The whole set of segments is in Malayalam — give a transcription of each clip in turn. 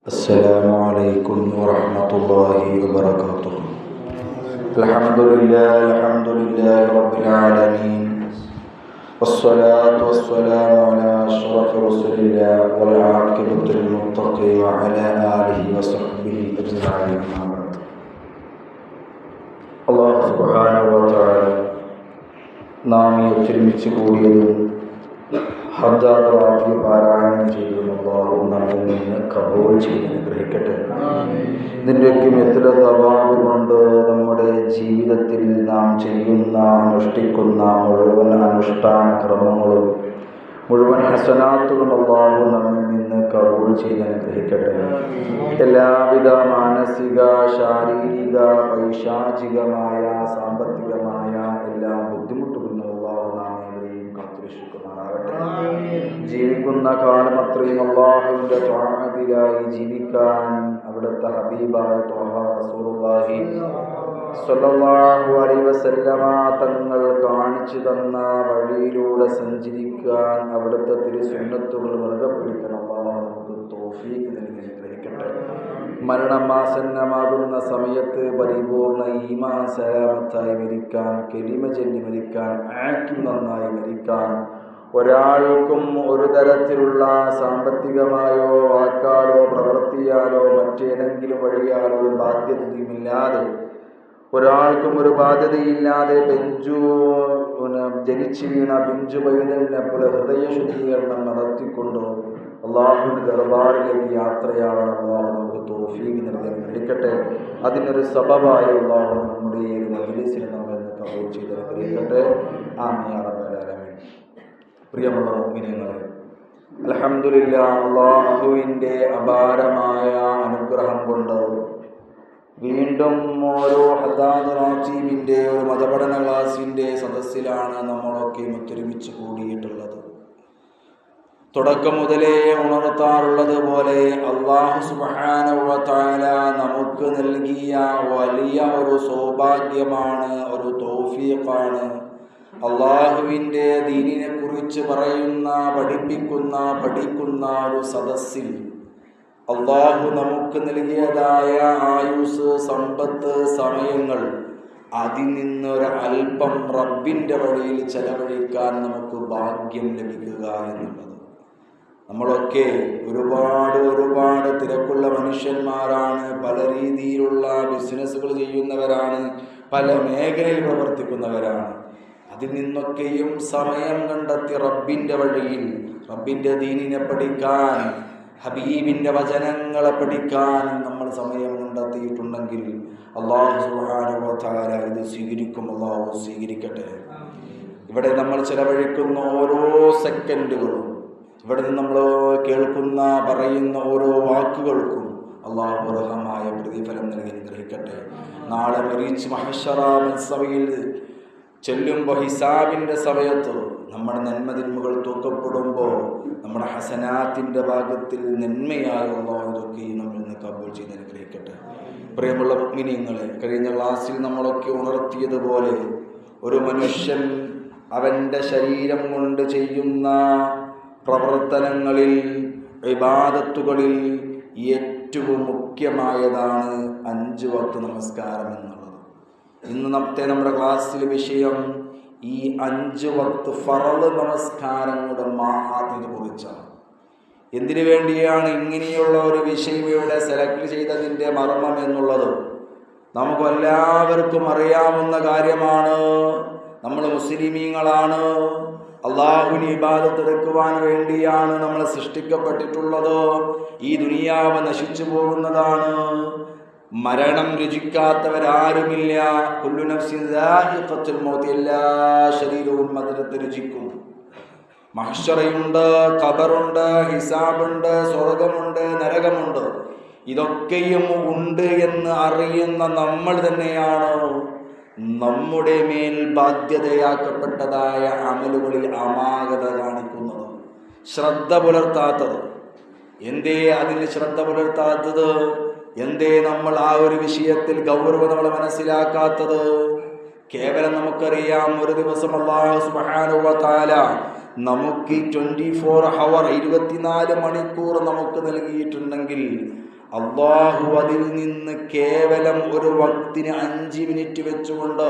السلام عليكم ورحمة الله وبركاته. الحمد لله رب العالمين، والصلاة والسلام على أشرف رسول الله والعاقبة للمتقين وعلى آله وصحبه أجمعين. അല്ലാഹു സുബ്ഹാനഹു വ തആല നാം ഒരുമിച്ച് കൂടിയതും ഹദ്ദാറാത്തി പാരായണം ചെയ്തതും അല്ലാഹു നമ്മിൽ നിന്ന് കബൂൽ ചെയ്ത് അനുഗ്രഹിക്കട്ടെ. ഇതിൻ്റെയൊക്കെ മിത്ര സവാബ് കൊണ്ട് നമ്മുടെ ജീവിതത്തിൽ നാം ചെയ്യുന്ന അനുഷ്ഠിക്കുന്ന മുഴുവൻ അനുഷ്ഠാന ക്രമങ്ങളും മുഴുവൻ ഹസനാത്തുകളും അല്ലാഹു നമ്മിൽ നിന്ന് കബൂൽ ചെയ്ത് അനുഗ്രഹിക്കട്ടെ. എല്ലാവിധ മാനസിക, ശാരീരിക, പൈശാചികമായ, സാമ്പത്തികമായ എല്ലാ ബുദ്ധിമുട്ടുകളും അല്ലാഹു നാം ഏവരെയും കാത്തുരക്ഷിക്കുമാറാകട്ടെ. ജീവിക്കുന്ന കാലം അത്രയും അല്ലാഹുവിൻ്റെ ത്വഅത്തിലായി ജീവിക്കാൻ അവിടുത്തെ ഹബീബായ ത്വഹ റസൂലുള്ളാഹി സ്വല്ലല്ലാഹു അലൈഹി വസല്ലമ തങ്ങൾ കാണിച്ചു തന്ന വഴിയിലൂടെ സഞ്ചരിക്കാൻ അവിടുത്തെ തിരുസുന്നത്തുകൾ മുറുകെ പിടിക്കാൻ അല്ലാഹു നമുക്ക് തൗഫീഖ് നൽകി അനുഗ്രഹിക്കട്ടെ. മരണമാസന്നമാകുന്ന സമയത്ത് പരിപൂർണ ഈമാൻ സലാമത്തായി മരിക്കാൻ, കലിമ ചൊല്ലി മരിക്കാൻ, ആഖിബ് നന്നായി മരിക്കാൻ ഒരാൾക്കും ഒരു തരത്തിലുള്ള സാമ്പത്തികമായോ വാക്കാലോ പ്രവൃത്തിയാലോ മറ്റേതെങ്കിലും വഴിയാലോ ഒരു ബാധ്യതയുമില്ലാതെ, ഒരാൾക്കും ഒരു ബാധ്യതയില്ലാതെ ജനിച്ചു വീണ പിഞ്ചു പൈതലിനെ പോലെ ഹൃദയ ശുദ്ധീകരണം നടത്തിക്കൊണ്ട് അല്ലാഹുവിന്റെ ദർബാറിലേക്ക് യാത്രയാവണം. അല്ലാഹു നമുക്ക് തൗഫീഖ് നൽകി അനുഗ്രഹിക്കട്ടെ. അതിനൊരു സബബായി അല്ലാഹു നമ്മുടെ ഈ മജ്‌ലിസിനെ നമ്മെ കബൂൽ ചെയ്ത് അനുഗ്രഹിക്കട്ടെ. ആമീൻ യാ റബ്ബൽ ആലമീൻ. പ്രിയമുള്ള മുഅ്മിനീങ്ങളെ, അൽഹംദുലില്ലാഹ്, അല്ലാഹുവിൻ്റെ അപാരമായ അനുഗ്രഹം കൊണ്ട് വീണ്ടും ഓരോ ഹദാദറാജീവിൻ്റെ ഒരു മതപഠന ക്ലാസിൻ്റെ സദസ്സിലാണ് നമ്മളൊക്കെ ഒത്തൊരുമിച്ച് കൂടിയിട്ടുള്ളത്. തുടക്കം മുതലേ ഉണർത്താറുള്ളത് പോലെ അല്ലാഹു സുബ്ഹാനഹു വ തആല നമുക്ക് നൽകിയ വലിയ ഒരു സൗഭാഗ്യമാണ്, ഒരു തൗഫീഖാണ്. അല്ലാഹുവിൻ്റെ ദീനിനെ കുറിച്ച് പറയുന്ന, പഠിക്കുന്ന ഒരു സദസ്സിൽ അല്ലാഹു നമുക്ക് നൽകിയതായ ആയുസ്, സമ്പത്ത്, സമയങ്ങൾ, അതിൽ നിന്നൊരു അല്പം റബ്ബിൻ്റെ വഴിയിൽ ചെലവഴിക്കാൻ നമുക്ക് ഭാഗ്യം ലഭിക്കുക എന്നുള്ളത്. നമ്മളൊക്കെ ഒരുപാട് തിരക്കുള്ള മനുഷ്യന്മാരാണ്, പല രീതിയിലുള്ള ബിസിനസ്സുകൾ ചെയ്യുന്നവരാണ്, പല മേഖലയിൽ പ്രവർത്തിക്കുന്നവരാണ്. അതിൽ നിന്നൊക്കെയും സമയം കണ്ടെത്തി റബ്ബിൻ്റെ വഴിയിൽ, റബ്ബിൻ്റെ ദീനിനെ പഠിക്കാൻ, ഹബീബിൻ്റെ വചനങ്ങളെ പഠിക്കാൻ നമ്മൾ സമയം കണ്ടെത്തിയിട്ടുണ്ടെങ്കിൽ അല്ലാഹു സുബ്ഹാനഹു വ തആല ഇത് സ്വീകരിക്കും. അല്ലാഹു സ്വീകരിക്കട്ടെ. ഇവിടെ നമ്മൾ ചെലവഴിക്കുന്ന ഓരോ സെക്കൻഡുകളും, ഇവിടെ നിന്ന് നമ്മൾ കേൾക്കുന്ന, പറയുന്ന ഓരോ വാക്കുകൾക്കും അല്ലാഹു അർഹമായ പ്രതിഫലം നൽകി അനുഗ്രഹിക്കട്ടെ. നാളെ മരിച്ച് മഹ്ശറ മൻസവയിൽ ചെല്ലുമ്പോൾ ഹിസാബിൻ്റെ സമയത്ത് നമ്മുടെ നന്മതിന്മകൾ തൂക്കപ്പെടുമ്പോൾ നമ്മുടെ ഹസനാത്തിൻ്റെ ഭാഗത്തിൽ നന്മയായ അല്ലാഹു ഇതൊക്കെ നമ്മിൽ നിന്ന് കബൂൽ ചെയ്ത് അനുഗ്രഹിക്കട്ടെ. പ്രിയമുള്ള മുഅ്മിനീങ്ങളെ, കഴിഞ്ഞ ക്ലാസ്സിൽ നമ്മളൊക്കെ ഉണർത്തിയതുപോലെ ഒരു മനുഷ്യൻ അവൻ്റെ ശരീരം കൊണ്ട് ചെയ്യുന്ന പ്രവർത്തനങ്ങളിൽ, ഇബാദത്തുകളിൽ ഏറ്റവും മുഖ്യമായതാണ് 5 വക്ത് നമസ്കാരം എന്നുള്ളത്. ഇന്നത്തെ നമ്മുടെ ക്ലാസ്സിലെ വിഷയം ഈ 5 വക്ത് ഫർള് നമസ്കാരങ്ങളുടെ മഹാത്മ്യത്തെ കുറിച്ചാണ്. എന്തിനു വേണ്ടിയാണ് ഇങ്ങനെയുള്ള ഒരു വിഷയം ഇവിടെ സെലക്ട് ചെയ്തതിൻ്റെ മർമ്മം എന്നുള്ളത് നമുക്കെല്ലാവർക്കും അറിയാവുന്ന കാര്യമാണ്. നമ്മൾ മുസ്ലിമീങ്ങളാണ്. അല്ലാഹുവിനെ ഇബാദത്ത് എടുക്കുവാൻ വേണ്ടിയാണ് നമ്മൾ സൃഷ്ടിക്കപ്പെട്ടിട്ടുള്ളത്. ഈ ദുനിയാവ് നശിച്ചു പോകുന്നതാണ്. മരണം രുചിക്കാത്തവരാരുമില്ല. കുല്ലു നഫ്സിൻ ദാഇഖത്തുൽ മൗത്ത്, എല്ലാ ശരീരവും മരണത്തെ രുചിക്കും. മഹ്ശറയുണ്ട്, ഖബറുണ്ട്, ഹിസാബുണ്ട്, സ്വർഗമുണ്ട്, നരകമുണ്ട്. ഇതൊക്കെയും ഉണ്ട് എന്ന് അറിയുന്ന നമ്മൾ തന്നെയാണ് നമ്മുടെ മേൽ ബാധ്യതയാക്കപ്പെട്ടതായ അമലുകളിൽ അമാഗത കാണിക്കുന്നത്, ശ്രദ്ധ പുലർത്താത്തത്. എന്തേ അതിൽ ശ്രദ്ധ പുലർത്താത്തത്? എന്തേ നമ്മൾ ആ ഒരു വിഷയത്തിൽ ഗൗരവം നമ്മൾ മനസ്സിലാക്കാത്തത്? കേവലം നമുക്കറിയാം, ഒരു ദിവസം അല്ലാഹു സുബ്ഹാനഹു വ തആല നമുക്ക് 24 hour 24 മണിക്കൂർ നമുക്ക് നൽകിയിട്ടുണ്ടെങ്കിൽ അള്ളാഹു അതിൽ നിന്ന് കേവലം ഒരു വക്തിന് 5 മിനിറ്റ് വെച്ചുകൊണ്ട്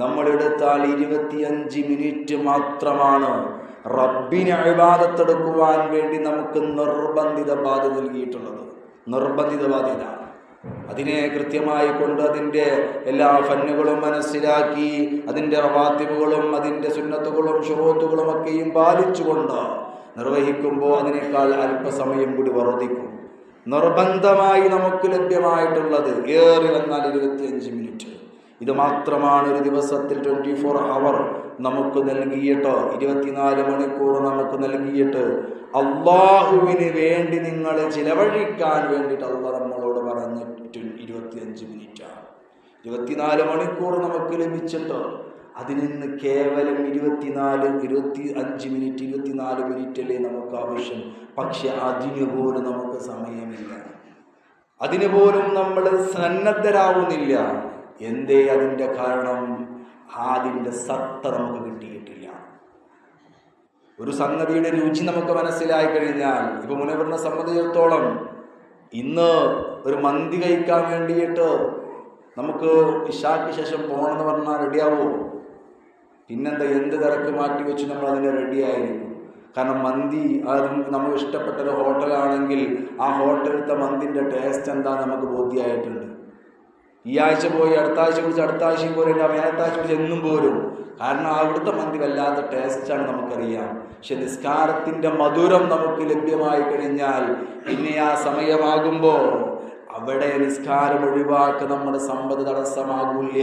നമ്മളെടുത്താൽ 25 മിനിറ്റ് മാത്രമാണ് റബ്ബിനെ ഇബാദത്തെടുക്കുവാൻ വേണ്ടി നമുക്ക് നിർബന്ധിത ബാധ്യത നൽകിയിട്ടുള്ളത്. നിർബന്ധിത ബാധ്യത അതിനെ കൃത്യമായി കൊണ്ട് അതിൻ്റെ എല്ലാ ഫന്നുകളും മനസ്സിലാക്കി അതിൻ്റെ റവാത്തിബുകളും അതിൻ്റെ സുന്നത്തുകളും ശുറൂത്തുകളും ഒക്കെയും പാലിച്ചുകൊണ്ട് നിർവഹിക്കുമ്പോൾ അതിനേക്കാൾ അല്പസമയം കൂടി വർദ്ധിക്കും. നിർബന്ധമായി നമുക്ക് ലഭ്യമായിട്ടുള്ളത് ഏറി വന്നാൽ 25 മിനിറ്റ്. ഇത് മാത്രമാണ് ഒരു ദിവസത്തിൽ 24 അവർ നമുക്ക് നൽകിയിട്ട് 24 മണിക്കൂർ നമുക്ക് നൽകിയിട്ട് അള്ളാഹുവിന് വേണ്ടി നിങ്ങൾ ചിലവഴിക്കാൻ വേണ്ടിയിട്ട് അള്ളാഹ് നമ്മളോട് പറഞ്ഞിട്ട് 25 മിനിറ്റാണ്. 24 മണിക്കൂർ നമുക്ക് ലഭിച്ചിട്ട് അതിൽ നിന്ന് കേവലം 25 മിനിറ്റ് 24 മിനിറ്റല്ലേ നമുക്ക് ആവശ്യം. പക്ഷെ അതിനുപോലും നമുക്ക് സമയമില്ല, അതിനുപോലും നമ്മൾ സന്നദ്ധരാവുന്നില്ല. എന്തേ? അതിൻ്റെ കാരണം അതിൻ്റെ സത്ത നമുക്ക് കിട്ടിയിട്ടില്ല. ഒരു സംഗതിയുടെ രുചി നമുക്ക് മനസ്സിലായി കഴിഞ്ഞാൽ, ഇപ്പൊ മുനവറിനെ സംബന്ധിച്ചിടത്തോളം ഇന്ന് ഒരു മന്തി കഴിക്കാൻ വേണ്ടിയിട്ട് നമുക്ക് ഇശാക്ക് ശേഷം പോകണമെന്ന് പറഞ്ഞാൽ റെഡിയാവോ? പിന്നെന്താ, എന്ത് തിരക്ക് മാറ്റി വെച്ച് നമ്മൾ അതിന് റെഡിയായിരിക്കും. കാരണം മന്തി അത് നമുക്ക് ഇഷ്ടപ്പെട്ടൊരു ഹോട്ടലാണെങ്കിൽ ആ ഹോട്ടലിലത്തെ മന്തിൻ്റെ ടേസ്റ്റ് എന്താ നമുക്ക് ബോധ്യമായിട്ടുണ്ട്. ഈ ആഴ്ച പോയി അടുത്ത ആഴ്ച കുറിച്ച് അടുത്ത ആഴ്ചയും പോരും അടുത്ത ആഴ്ച കുറിച്ച് എന്നും പോരും. കാരണം അവിടുത്തെ മന്തി വല്ലാത്ത ടേസ്റ്റാണ് നമുക്കറിയാം. പക്ഷെ നിസ്കാരത്തിൻ്റെ മധുരം നമുക്ക് ലഭ്യമായി കഴിഞ്ഞാൽ പിന്നെ ആ സമയമാകുമ്പോൾ അവിടെ നിസ്കാരം ഒഴിവാക്കി നമ്മുടെ സമ്പത്ത് തടസ്സമാകൂല്ല,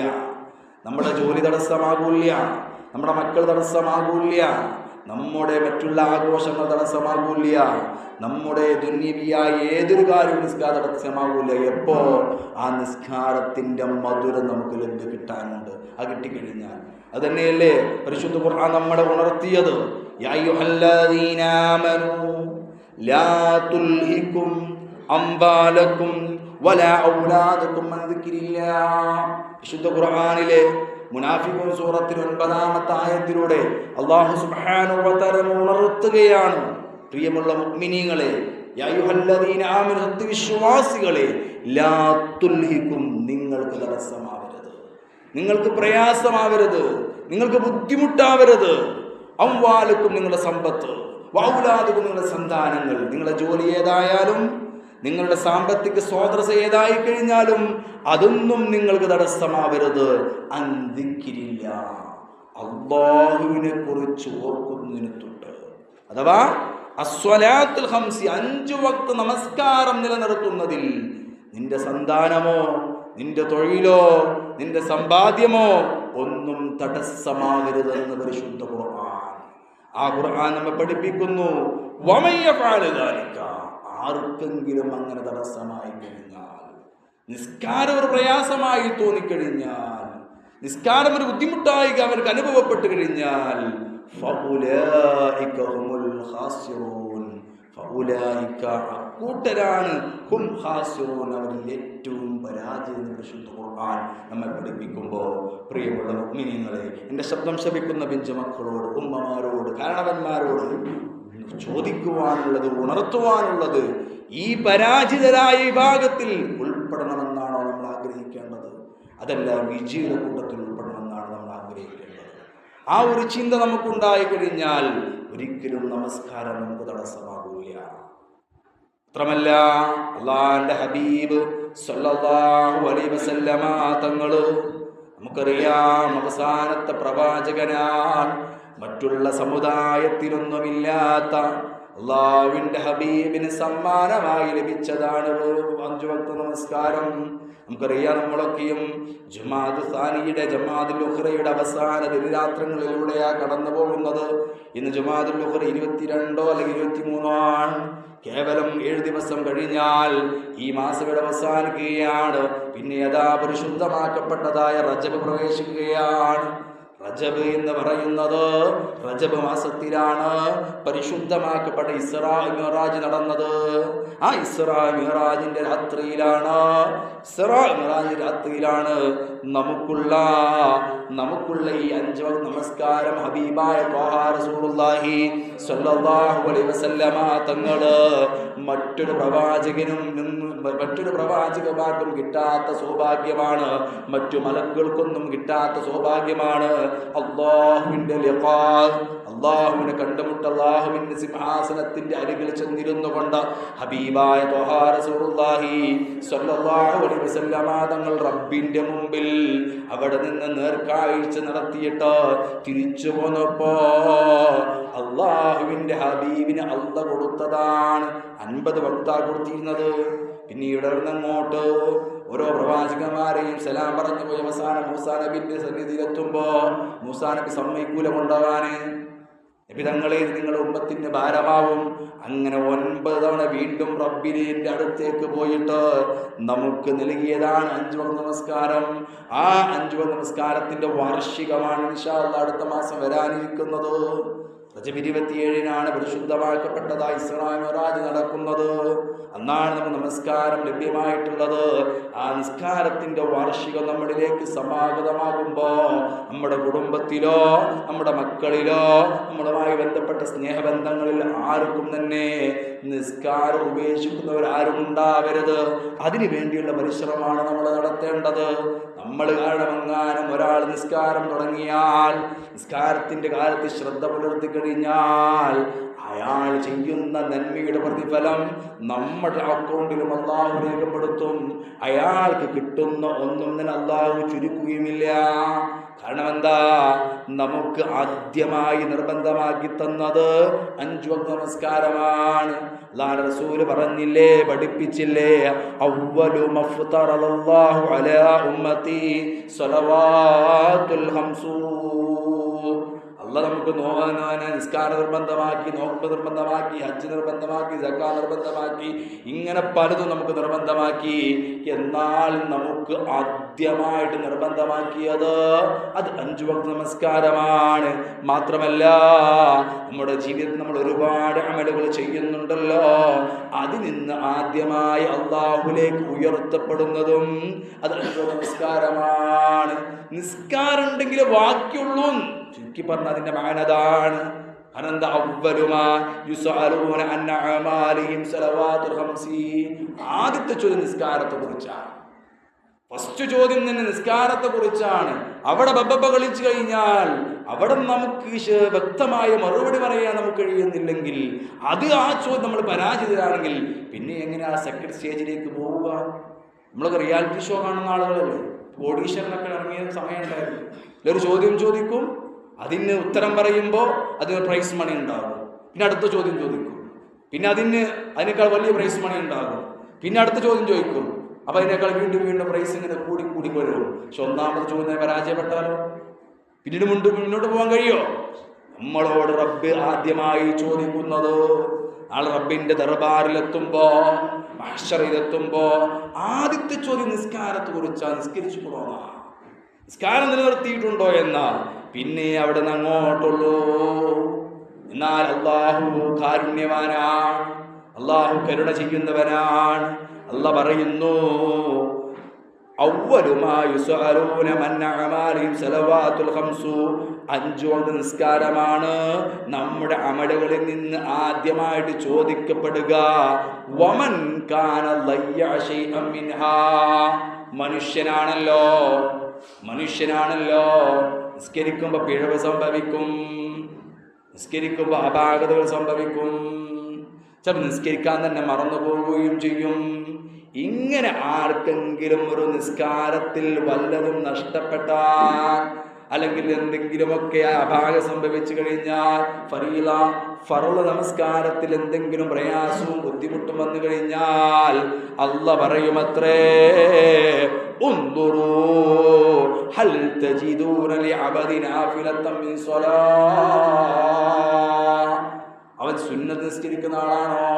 നമ്മുടെ ജോലി തടസ്സമാകൂല്ല, നമ്മുടെ മക്കൾ തടസ്സമാകൂല്ല, നമ്മുടെ മറ്റുള്ള ആഘോഷങ്ങൾ തടസ്സമാകൂല്ല, നമ്മുടെ ദുന്യവിയായ ഏതൊരു കാര്യവും നിസ്കാര തടസ്സമാകൂല. എപ്പോ ആ നിസ്കാരത്തിൻ്റെ മധുരം നമുക്ക് ലഭ്യ കിട്ടാനുണ്ട്. അത് കിട്ടിക്കഴിഞ്ഞാൽ അത് തന്നെയല്ലേ പരിശുദ്ധ ഖുർആൻ നമ്മളെ ഉണർത്തിയത്. യാ അയ്യുഹല്ലദീന ആമനൂ ലാ തുൽഹികും അംവാലകും വലാ ഔലാദുകും അൻ ദിക്രില്ലാഹ്. വിശുദ്ധ ഖുർആനിലെ മുനാഫിഖൂൻ സൂറത്തിൽ 9-ാമത്തെ ആയത്തിലൂടെ അല്ലാഹു സുബ്ഹാനഹു വ തആല ഉണർത്തുകയാണ്, പ്രിയമുള്ള മുഅ്മിനീങ്ങളെ, യാ അയ്യുഹല്ലദീന ആമനൂ, സത്യവിശ്വാസികളെ, ലാ തുൽഹികും, നിങ്ങൾക്ക് തടസ്സമാവരുത്, നിങ്ങൾക്ക് പ്രയാസമാവരുത്, നിങ്ങൾക്ക് ബുദ്ധിമുട്ടാവരുത്. അംവാലുക്കും, നിങ്ങളുടെ സമ്പത്ത്, വൗലാദുക്കും, നിങ്ങളുടെ സന്താനങ്ങൾ, നിങ്ങളുടെ ജോലി ഏതായാലും നിങ്ങളുടെ സാമ്പത്തിക സ്രോതസ്സ് ഏതായി കഴിഞ്ഞാലും അതൊന്നും നിങ്ങൾക്ക് തടസ്സമാവരുത്. അന്തിക്കിരില്ല, അല്ലാഹുവിനെ കുറിച്ച് ഓർക്കുന്നതിന് തൊട്ട്, അഥവാ അസ്വലാത്തുൽ ഖംസി, 5 വക്ത് നമസ്കാരം നിലനിർത്തുന്നതിൽ നിന്റെ സന്താനമോ നിന്റെ തൊഴിലോ നിന്റെ സമ്പാദ്യമോ ഒന്നും തടസ്സമാകരുതെന്ന് പരിശുദ്ധ ഖുർആൻ. ആ ഖുർആൻ നമ്മെ പഠിപ്പിക്കുന്നു, വമയ്യഫഅല ദാലിക, ആർക്കെങ്കിലും അങ്ങനെ തടസ്സമായി കഴിഞ്ഞാൽ, നിസ്കാരം ഒരു പ്രയാസമായി തോന്നിക്കഴിഞ്ഞാൽ, നിസ്കാരം ഒരു ബുദ്ധിമുട്ടായി അവർക്ക് അനുഭവപ്പെട്ട് കഴിഞ്ഞാൽ, ഫഉലൈക ഹുമുൽ ഖാസിറൂൻ, ഫഉലൈക, അക്കൂട്ടരാണ്, ഹും ഖാസിറൂൻ, അവരിൽ ഏറ്റവും പരാജയം പരിശുദ്ധ ഖുർആൻ നമ്മെ പഠിപ്പിക്കുമ്പോൾ, പ്രിയമുള്ള മുഅ്മിനീങ്ങളെ, എൻ്റെ ശബ്ദം ശപിക്കുന്ന പിഞ്ചുമക്കളോട്, ഉമ്മമാരോട്, കാരണവന്മാരോട് ചോദിക്കുവാനുള്ളത്, ഉണർത്തുവാനുള്ളത്, ഈ പരാജിതരായ വിഭാഗത്തിൽ ഉൾപ്പെടണമെന്നാണോ നമ്മൾ ആഗ്രഹിക്കേണ്ടത്? അതല്ല വിജയിയുടെ കൂട്ടത്തിൽ ഉൾപ്പെടണമെന്നാണ് നമ്മൾ ആഗ്രഹിക്കേണ്ടത്. ആ ഒരു ചിന്ത നമുക്കുണ്ടായി കഴിഞ്ഞാൽ ഒരിക്കലും നമസ്കാരം നമുക്ക് തടസ്സമാകൂല. മാത്രമല്ല അല്ലാഹുവിന്റെ ഹബീബ് സല്ലല്ലാഹു അലൈഹി വസല്ലമ തങ്ങള്, നമുക്കറിയാം, അവസാനത്തെ പ്രവാചകനാണ്. മറ്റുള്ള സമുദായത്തിലൊന്നുമില്ലാത്ത അല്ലാഹുവിന്റെ ഹബീബിന് സമ്മാനമായി ലഭിച്ചതാണ് 5 വക്ത് നമസ്കാരം. നമുക്കറിയാം, നമ്മളൊക്കെയും ജുമാഅത്ത് സാനിയുടെ, ജമാഅത്തുൽ ഉഖ്റയുടെ അവസാന ദിനരാത്രങ്ങളിലൂടെയാണ് കടന്നു പോകുന്നത്. ഇന്ന് ജുമാഅത്തുൽ ഉഖ്റ 22 അല്ലെങ്കിൽ 23 ആണ്. കേവലം 7 ദിവസം കഴിഞ്ഞാൽ ഈ മാസം ഇവിടെ അവസാനിക്കുകയാണ്. പിന്നെ യഥാ പരിശുദ്ധമാക്കപ്പെട്ടതായ റജബ് പ്രവേശിക്കുകയാണ്. റജബ് എന്ന് പറയുന്നത് റജബ് മാസത്തിലാണ് പരിശുദ്ധമാക്കപ്പെട്ട ഇസ്രാ മിഅ്റാജ് നടന്നത്. ആ ഇസ്രാ മിഅ്റാജിന്റെ രാത്രിയിലാണ് നമുക്കുള്ള ഈ 5 വഖ്ത് നമസ്കാരം ഹബീബായ ത്വാഹ റസൂലുള്ളാഹി സ്വല്ലല്ലാഹു അലൈഹി വസല്ലമ തങ്ങള് മറ്റൊരു പ്രവാചകന്മാർക്കും കിട്ടാത്ത സൗഭാഗ്യമാണ്, മറ്റു മലക്കുകൾക്കൊന്നും കിട്ടാത്ത സൗഭാഗ്യമാണ്. അല്ലാഹുവിന്റെ ലിഖാ, അല്ലാഹുവിനെ കണ്ടുമുട്ട, അല്ലാഹുവിന്റെ സിംഹാസനത്തിന്റെ അരികിൽ ചെന്നിരുന്നു കൊണ്ട് ഹബീബായ ത്വാഹ റസൂലുള്ളാഹി സ്വല്ലല്ലാഹു അലൈഹി വസല്ലമ തങ്ങൾ റബ്ബിന്റെ മുമ്പിൽ അവിടെ നിന്ന് നേർക്കാഴ്ച നടത്തിയിട്ട് തിരിച്ചു പോന്നപ്പോ അല്ലാഹുവിന്റെ ഹബീബിന് അല്ല കൊടുത്തതാണ് 50 വക്താ കൊടുത്തിരുന്നത്. പിന്നീട് അങ്ങോട്ട് ഓരോ പ്രവാചകന്മാരെയും സലാം പറഞ്ഞു പോയി അവസാനം മൂസാ നബിന്റെ സന്നിധിയിലെത്തുമ്പോ മൂസാ നബി സമ്മതിക്കൂല കൊണ്ടുപോകാന്. നബി തങ്ങളെ നിങ്ങളുടെ ഉമ്മത്തിന്റെ ഭാരമാവും. അങ്ങനെ 9 തവണ വീണ്ടും റബ്ബിന്റെ അടുത്തേക്ക് പോയിട്ട് നമുക്ക് നൽകിയതാണ് 5 വക്ത് നമസ്കാരം. ആ 5 വക്ത് നമസ്കാരത്തിന്റെ വാർഷികമാണ് ഇൻഷാ അല്ലാഹ് അടുത്ത മാസം വരാനിരിക്കുന്നത്. റജബ് 27-നാണ് പരിശുദ്ധമാക്കപ്പെട്ടതായി ഇസ്രാ മിഅ്റാജ് നടക്കുന്നത്. അന്നാണ് നമുക്ക് നമസ്കാരം ലഭ്യമായിട്ടുള്ളത്. ആ നിസ്കാരത്തിന്റെ വാർഷികം നമ്മളിലേക്ക് സമാഗതമാകുമ്പോ നമ്മുടെ കുടുംബത്തിലോ നമ്മുടെ മക്കളിലോ നമ്മളുമായി ബന്ധപ്പെട്ട സ്നേഹബന്ധങ്ങളിൽ ആർക്കും തന്നെ നിസ്കാരം ഉപേക്ഷിക്കുന്നവരാരും ഉണ്ടാവരുത്. അതിനു വേണ്ടിയുള്ള പരിശ്രമമാണ് നമ്മൾ നടത്തേണ്ടത്. നമ്മൾ കാരണമെങ്ങാനും ഒരാൾ നിസ്കാരം തുടങ്ങിയാൽ, നിസ്കാരത്തിന്റെ കാലത്ത് ശ്രദ്ധ പുലർത്തി കഴിഞ്ഞാൽ അയാൾ ചെയ്യുന്ന നന്മയുടെ പ്രതിഫലം നമ്മുടെ അക്കൗണ്ടിലും അല്ലാഹു രേഖപ്പെടുത്തും. അയാൾക്ക് കിട്ടുന്ന ഒന്നും തന്നെ അല്ലാഹു ചുരുക്കുകയുമില്ല. കാരണം എന്താ? നമുക്ക് ആദ്യമായി നിർബന്ധമാക്കി തന്നത് 5 വക്ത് നമസ്കാരമാണ്. അല്ലാഹുവിന്റെ റസൂല് പറഞ്ഞില്ലേ, പഠിപ്പിച്ചില്ലേ, അവ്വലു മഫ്തറല്ലാഹു അലാ ഉമ്മത്തി സ്വലവാത്തുൽ ഖംസൂ. അല്ലാഹ് നമുക്ക് നിസ്കാരം നിർബന്ധമാക്കി, നോമ്പ് നിർബന്ധമാക്കി, ഹജ്ജ് നിർബന്ധമാക്കി, സക്കാത്ത് നിർബന്ധമാക്കി, ഇങ്ങനെ പലതും നമുക്ക് നിർബന്ധമാക്കി. എന്നാൽ നമുക്ക് ആദ്യമായിട്ട് നിർബന്ധമാക്കിയത് അത് 5 വക്ത് നമസ്കാരമാണ്. മാത്രമല്ല നമ്മുടെ ജീവിതത്തിൽ നമ്മൾ ഒരുപാട് അമലുകൾ ചെയ്യുന്നുണ്ടല്ലോ, അതിൽ നിന്ന് ആദ്യമായി അല്ലാഹുവിലേക്ക് ഉയർത്തപ്പെടുന്നതും അത് 5 വക്ത് നമസ്കാരമാണ്. നിസ്കാരം ഉണ്ടെങ്കിൽ ബാക്കിയുള്ളൂ. ചുരുക്കി പറഞ്ഞ അതിന്റെ മാനതാണ്. അനന്ത അവ്വലുമാ യുസഅലൂന അൻ അഅമാലിഹിം സലവാത്തുൽ ഖംസി. ആദ്യത്തെ ചോദ്യം നിസ്കാരത്തെ കുറിച്ചാണ്. ഫസ്റ്റ് ചോദ്യം തന്നെ നിസ്കാരത്തെ കുറിച്ചാണ്. അവിടെ ബബ്ബ കളിച്ചു കഴിഞ്ഞാൽ അവിടെ നമുക്ക് വ്യക്തമായ മറുപടി പറയാൻ നമുക്ക് കഴിയുന്നില്ലെങ്കിൽ, അത് ആ ചോദ്യം നമ്മൾ പരാജിതരാണെങ്കിൽ പിന്നെ എങ്ങനെയാ സെക്കൻഡ് സ്റ്റേജിലേക്ക് പോവുക? നമ്മളൊക്കെ റിയാലിറ്റി ഷോ കാണുന്ന ആളുകളല്ലേ, ഓഡീഷനിലൊക്കെ ഇറങ്ങിയ സമയം ഉണ്ടായിരുന്നു. ഒരു ചോദ്യം ചോദിക്കും, അതിന് ഉത്തരം പറയുമ്പോൾ അതിന് പ്രൈസ് മണി ഉണ്ടാകും. പിന്നെ അടുത്ത ചോദ്യം ചോദിക്കും, പിന്നെ അതിനേക്കാൾ വലിയ പ്രൈസ് മണി ഉണ്ടാകും. പിന്നെ അടുത്ത ചോദ്യം ചോദിക്കും, അപ്പൊ അതിനേക്കാൾ വീണ്ടും പ്രൈസ് ഇങ്ങനെ കൂടി വരും. പക്ഷെ 1ാമത്തെ ചോദ്യം പരാജയപ്പെട്ടാലോ പിന്നീട് മുന്നോട്ട് പോകാൻ കഴിയോ? നമ്മളോട് റബ്ബ് ആദ്യമായി ചോദിക്കുന്നത്, ആൾ റബ്ബിന്റെ ദർബാറിലെത്തുമ്പോ, മഹ്ശറിലെത്തുമ്പോ ആദ്യത്തെ ചോദ്യം നിസ്കാരത്തെ കുറിച്ചാണ്. നിസ്കരിച്ചു പോണോ, നിസ്കാരം നിലനിർത്തിയിട്ടുണ്ടോ എന്നാ. പിന്നെ അവിടെ നിന്ന് അങ്ങോട്ടുള്ളൂ. എന്നാൽ അല്ലാഹു കാരുണ്യവാനാണ്, അല്ലാഹു കരുണ ചെയ്യുന്നവനാണ്. അല്ലാഹ് പറയുന്നു, അവ്വലുമാ യുസഅലൂന മൻ അഅമാലിഹിം സലവാത്തുൽ ഖംസു. 5 വക്ത് നിസ്കാരമാണ് നമ്മുടെ അമലുകളിൽ നിന്ന് ആദ്യമായിട്ട് ചോദിക്കപ്പെടുക. വമൻ കാന ലയ്യ ശൈഅൻ മിൻഹാ. മനുഷ്യനാണല്ലോ, നിസ്കരിക്കുമ്പോ പിഴവ് സംഭവിക്കും, നിസ്കരിക്കുമ്പോ അപാകതകൾ സംഭവിക്കും, ചിലപ്പോൾ നിസ്കരിക്കാൻ തന്നെ മറന്നു പോവുകയും ചെയ്യും. ഇങ്ങനെ ആർക്കെങ്കിലും ഒരു നിസ്കാരത്തിൽ വല്ലതും നഷ്ടപ്പെട്ടാൽ, അല്ലെങ്കിൽ എന്തെങ്കിലുമൊക്കെ അപാകം സംഭവിച്ചു കഴിഞ്ഞാൽ, ഫർള് നമസ്കാരത്തിൽ എന്തെങ്കിലും പ്രയാസവും ബുദ്ധിമുട്ടും വന്നു കഴിഞ്ഞാൽ അല്ലാഹ് പറയുമത്രേ, ഉൻദുറൂ ഹൽ തജിദൂന ലിഅബദി നാഫിലതൻ മിൻ സ്വലാ. അവൻ സുന്നത്ത് നിസ്കരിക്കുന്ന ആളാണോ,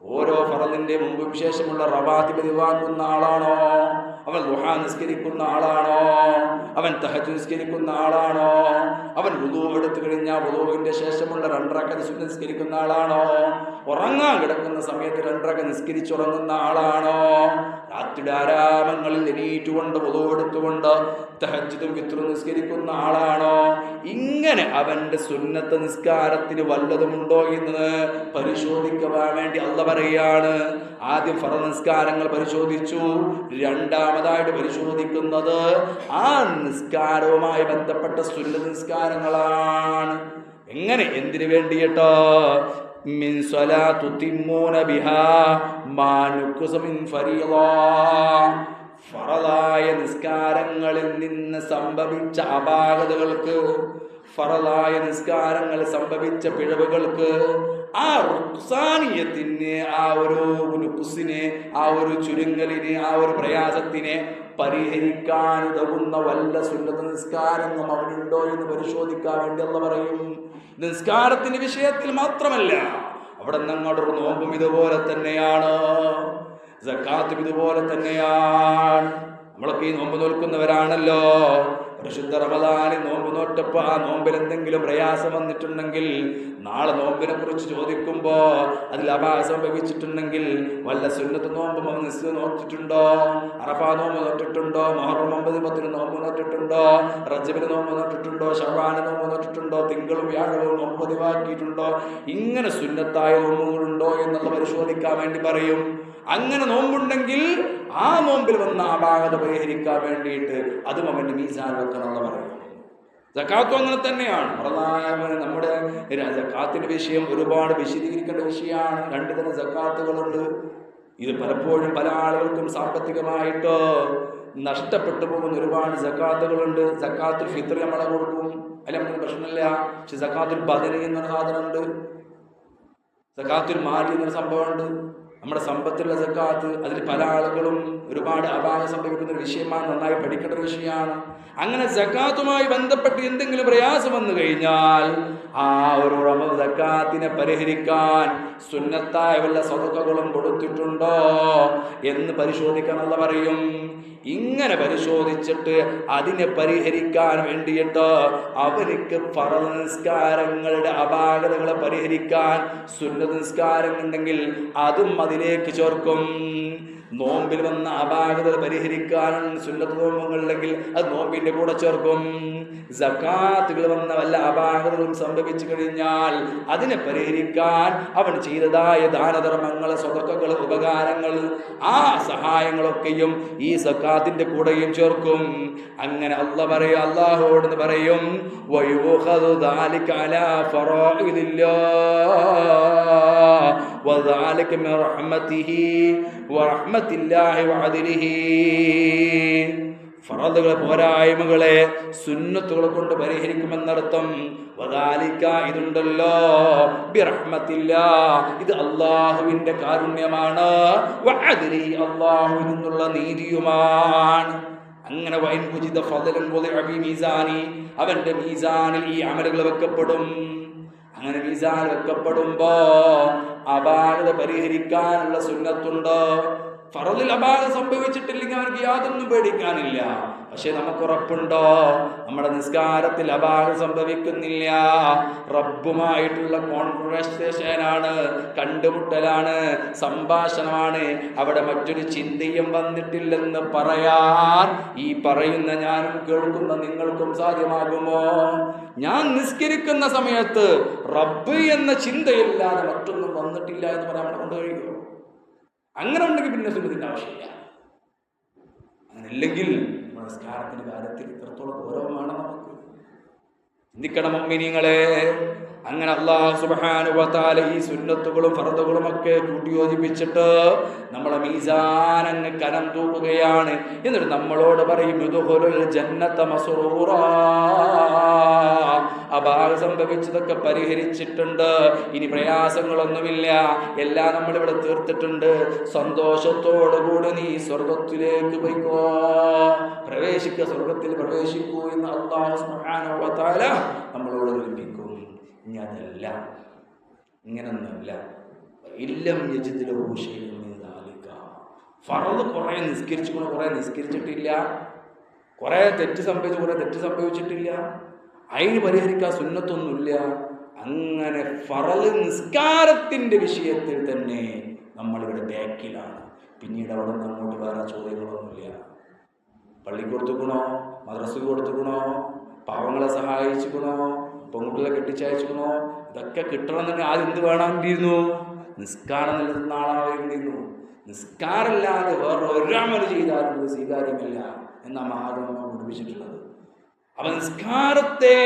ഓരോ ഫറദിന്റെ മുമ്പും ശേഷമുള്ള റവാത്തിബ് ദിവാക്കുന്ന ആളാണോ? അവൻ ദുഹാ നിസ്കരിക്കുന്ന ആളാണോ? അവൻ തഹജ്ജുദ് നിസ്കരിക്കുന്ന ആളാണോ? അവൻ വുദൂ എടുത്തു കഴിഞ്ഞാൽ വുദൂവിന്റെ ശേഷമുള്ള 2 റക്അത്ത് സുന്നത്ത് നിസ്കരിക്കുന്ന ആളാണോ? ഉറങ്ങാൻ കിടക്കുന്ന സമയത്ത് 2 റക്അത്ത് നിസ്കരിച്ചുറങ്ങുന്ന ആളാണോ? രാത്രിയുടെ ആരാമങ്ങളിൽ എണീറ്റുകൊണ്ട് വുദൂ എടുത്തുകൊണ്ട് തഹജ്ജുദും വിത്റും നിസ്കരിക്കുന്ന ആളാണോ? ഇങ്ങനെ അവന്റെ സുന്നത്ത് നിസ്കാരത്തിന് വല്ലതുമുണ്ടോ എന്ന് പരിശോധിക്കുവാൻ വേണ്ടി അല്ലാഹ് പറയാണ്. ആദ്യം ഫർദ് നിസ്കാരങ്ങൾ പരിശോധിച്ചു. രണ്ടാമതായിട്ട് പരിശോധിക്കുന്നത് ആ നിസ്കാരവുമായി ബന്ധപ്പെട്ട സുന്നത്ത് നിസ്കാരങ്ങളാണ്. എങ്ങനെ? എന്തിനു വേണ്ടിയിട്ടോ? മിൻ സ്വലാത്തു തിമ്മൂന ബിഹാ മാ നുഖ്സ മിൻ ഫരീള. ഫറലായ നിസ്കാരങ്ങളിൽ നിന്ന് സംഭവിച്ച അപാകതകൾക്ക്, ഫറലായ നിസ്കാരങ്ങൾ സംഭവിച്ച പിഴവുകൾക്ക്, ആ റുക്സാനിയത്തിന്, ആ ഒരു നുക്സിനെ, ആ ഒരു ചുരുങ്ങലിനെ, ആ ഒരു പ്രയാസത്തിനെ പരിഹരിക്കാൻ ഉതകുന്ന വല്ല സുന്നത്ത് നിസ്കാരങ്ങൾ അവനുണ്ടോ എന്ന് പരിശോധിക്കാൻ വേണ്ടി അല്ലാഹ് പറയും. നിസ്കാരത്തിന്റെ വിഷയത്തിൽ മാത്രമല്ല, അവിടെ നിന്നങ്ങോട്ടൊരു നോമ്പും ഇതുപോലെ തന്നെയാണ്, സക്കാത്തും ഇതുപോലെ തന്നെയാണ്. നമ്മളൊക്കെ ഈ നോമ്പ് നോൽക്കുന്നവരാണല്ലോ. പരിശുദ്ധ റമദാനിൽ നോമ്പ് നോറ്റപ്പോൾ ആ നോമ്പിൽ എന്തെങ്കിലും പ്രയാസം വന്നിട്ടുണ്ടെങ്കിൽ, നാളെ നോമ്പിനെ കുറിച്ച് ചോദിക്കുമ്പോ അതിൽ അപാകത സംഭവിച്ചിട്ടുണ്ടെങ്കിൽ വല്ല സുന്നത്ത് നോമ്പ് നോറ്റിട്ടുണ്ടോ? അറഫാ നോമ്പ് നോറ്റിട്ടുണ്ടോ? മുഹറം 9, 10 നോമ്പ് നോറ്റിട്ടുണ്ടോ? റജബിന് നോമ്പ് നോറ്റിട്ടുണ്ടോ? ശഅബാന് നോമ്പ് നോറ്റിട്ടുണ്ടോ? തിങ്കളും വ്യാഴവും നോമ്പ് പതിവാക്കിയിട്ടുണ്ടോ? ഇങ്ങനെ സുന്നത്തായ നോമ്പുകളുണ്ടോ എന്നുള്ള പരിശോധിക്കാൻ വേണ്ടി പറയും. അങ്ങനെ നോമ്പുണ്ടെങ്കിൽ ആ നോമ്പിൽ വന്ന അപാകത പരിഹരിക്കാൻ വേണ്ടിയിട്ട് അതും അവന്റെ മീസാൻ വെക്കണം എന്ന് പറയും. സക്കാത്തും അങ്ങനെ തന്നെയാണ്. നമ്മുടെ സക്കാത്തിന്റെ വിഷയം ഒരുപാട് വിശദീകരിക്കേണ്ട വിഷയമാണ്. 2 തരം സക്കാത്തുകളുണ്ട്. ഇത് പലപ്പോഴും പല ആളുകൾക്കും സാമ്പത്തികമായിട്ട് നഷ്ടപ്പെട്ടു പോകുന്ന ഒരുപാട് സക്കാത്തുകളുണ്ട്. സക്കാത്തുൽ ഫിത്ർ നമ്മളെ കൊടുക്കും, അതിൽ നമുക്ക് പ്രശ്നമില്ല. പക്ഷെ സക്കാത്തുൽ ബദനി എന്നൊരു സാധനമുണ്ട്, സക്കാത്തുൽ മാലി എന്നൊരു സംഭവമുണ്ട്. നമ്മുടെ സമ്പത്തുള്ള സക്കാത്ത്, അതിൽ പല ആളുകളും ഒരുപാട് അപാകത സംഭവിക്കുന്ന ഒരു വിഷയമാണ്, നന്നായി പഠിക്കേണ്ട ഒരു വിഷയമാണ്. അങ്ങനെ സക്കാത്തുമായി ബന്ധപ്പെട്ട് എന്തെങ്കിലും പ്രയാസം വന്നു കഴിഞ്ഞാൽ ആ ഒരു സക്കാത്തിനെ പരിഹരിക്കാൻ സുന്നത്തായ വല്ല സദഖകളും കൊടുത്തിട്ടുണ്ടോ എന്ന് പരിശോധിക്കണം എന്ന് പറയും. ഇങ്ങനെ പരിശോധിച്ചിട്ട് അതിനെ പരിഹരിക്കാൻ വേണ്ടിയിട്ട് അവർക്ക് ഫർദ് നിസ്കാരങ്ങളുടെ അപാകതകളെ പരിഹരിക്കാൻ സുന്നത്ത് നിസ്കാരങ്ങളുണ്ടെങ്കിൽ അതും അതിലേക്ക് ചേർക്കും. നോമ്പിൽ വന്ന അപാകതകൾ പരിഹരിക്കാൻ സുന്നത്ത് നോമ്പുകളുണ്ടെങ്കിൽ അത് നോമ്പിന്റെ കൂടെ ചേർക്കും. സക്കാത്തുകൾ വന്ന വല്ല അപാകതകളും സംഭവിച്ചു കഴിഞ്ഞാൽ അതിനെ പരിഹരിക്കാൻ അവൻ ചെയ്തതായ ദാനധർമ്മങ്ങൾ, സ്വതക്കകൾ, ഉപകാരങ്ങൾ, ആ സഹായങ്ങളൊക്കെയും ഈ സക്കാത്തിന്റെ കൂടെയും ചേർക്കും. അങ്ങനെ അല്ലാഹുവോട് പറയും, വയുഖദു ദാലിക അലാ ഫറാഇദില്ലാഹ് വദാലിക മിൻ റഹ്മതിഹി വറഹ്മത്തില്ലാഹി വഅദ്ലിഹി. ഫറദുകളെ, പോരായ്മകളെ സുന്നത്തുകളെ കൊണ്ട് പരിഹരിക്കുമെന്നർത്ഥം. വദാലിക, ഇതുണ്ടല്ലോ, ബിറഹ്മത്തില്ലാ, ഇത് അല്ലാഹുവിന്റെ കാരുണ്യമാണ്, വഅദ്ലി, അല്ലാഹുവിൽ നിന്നുള്ള നീതിയുമാണ്. അങ്ങനെ വൈൻ ഉജിദ ഫളൻ വദിഅ ഫി മീസാനി, അവന്റെ മീസാനിൽ ഈ അമലുകൾ വെക്കപ്പെടും. അങ്ങനെ മീസാൻ വെക്കപ്പെടുമ്പോ അപാകത പരിഹരിക്കാനുള്ള സുന്നത്തുണ്ട്. ഫറദിൽ അപാകത സംഭവിച്ചിട്ടില്ലെങ്കിൽ അവർക്ക് യാതൊന്നും പേടിക്കാനില്ല. പക്ഷെ നമുക്ക് ഉറപ്പുണ്ടോ നമ്മുടെ നിസ്കാരത്തിൽ അപാകത സംഭവിക്കുന്നില്ല? റബ്ബുമായിട്ടുള്ള കോൺവെർസേഷനാണ്, കണ്ടുമുട്ടലാണ്, സംഭാഷണമാണ്. അവിടെ മറ്റൊരു ചിന്തയും വന്നിട്ടില്ലെന്ന് പറയാൻ ഈ പറയുന്ന ഞാനും കേൾക്കുന്ന നിങ്ങൾക്കും സാധ്യമാകുമോ? ഞാൻ നിസ്കരിക്കുന്ന സമയത്ത് റബ്ബ് എന്ന ചിന്തയില്ലാതെ മറ്റൊന്നും വന്നിട്ടില്ല എന്ന് പറയാൻ നമ്മളെ കൊണ്ട് കഴിയുമോ? അങ്ങനെ ഉണ്ടെങ്കിൽ പിന്നെ സുന്നത്തിന്റെ ആവശ്യമില്ല. അങ്ങനെ ഇല്ലെങ്കിൽ നമസ്കാരത്തിന്റെ കാര്യത്തിൽ ഇത്രത്തോളം ഗൗരവമാണ് നമുക്ക്. ചിന്തിക്കണം മുഅ്മിനീങ്ങളെ. അങ്ങനെ അല്ലാഹു സുബ്ഹാനഹു വ തആല ഈ സുന്നത്തുകളും ഫർദുകളും ഒക്കെ കൂട്ടിയോജിപ്പിച്ചിട്ട് നമ്മളെ മീസാനങ്ങ് കനം തൂക്കുകയാണ്. എന്നിട്ട് നമ്മളോട് പറയും, ഉദ്ഖുലുൽ ജന്നത മസ്റൂറാ, അപാകത സംഭവിച്ചതൊക്കെ പരിഹരിച്ചിട്ടുണ്ട്, ഇനി പ്രയാസങ്ങളൊന്നുമില്ല, എല്ലാം നമ്മളിവിടെ തീർത്തിട്ടുണ്ട്, സന്തോഷത്തോടുകൂടി നീ സ്വർഗത്തിലേക്ക് പോയിക്കോ, പ്രവേശിക്കുക, സ്വർഗത്തിൽ പ്രവേശിക്കൂ എന്ന് അല്ലാഹു സുബ്ഹാനഹു വ തആല നമ്മളോട് കൽപ്പിക്കും. ഇനി അതല്ല, ഇങ്ങനൊന്നുമില്ല. ഇല്ലം യജിദ് ലഹു ശൈഉൻ മിൻ ദാലിക. ഫർദ് കുറേ നിസ്കരിച്ചിട്ട് കുറേ നിസ്കരിച്ചിട്ടില്ല, കുറേ തെറ്റ് സംഭവിച്ചു കുറേ തെറ്റ് സംഭവിച്ചിട്ടില്ല, അതിന് പരിഹരിക്കാൻ സുന്നത്തൊന്നുമില്ല. അങ്ങനെ ഫർദ് നിസ്കാരത്തിൻ്റെ വിഷയത്തിൽ തന്നെ നമ്മളിവിടെ ബാക്കിലാണ്. പിന്നീട് അവിടെ നിന്ന് അങ്ങോട്ട് വേറെ ചോദ്യങ്ങളൊന്നുമില്ല. പള്ളിക്ക് കൊടുത്തുക്കണോ, മദ്രസക്ക് കൊടുത്തുക്കണോ, പാവങ്ങളെ സഹായിച്ചിക്കണോ, പെൺകുട്ടികളെ കെട്ടിച്ചയച്ചിക്കണോ, ഇതൊക്കെ കിട്ടണമെന്നുണ്ടെങ്കിൽ ആദ്യം എന്ത് വേണമെന്നിരുന്നു? നിസ്കാരം നിലനിർത്തുന്ന ആളാവേണ്ടിയിരുന്നു. നിസ്കാരമില്ലാതെ വേറെ ഒരമൽ ചെയ്താലും ഇത് സ്വീകാര്യമല്ല എന്നാ മഹാത്മാ പഠിപ്പിച്ചിട്ടുള്ളത്. അപ്പം നിസ്കാരത്തെ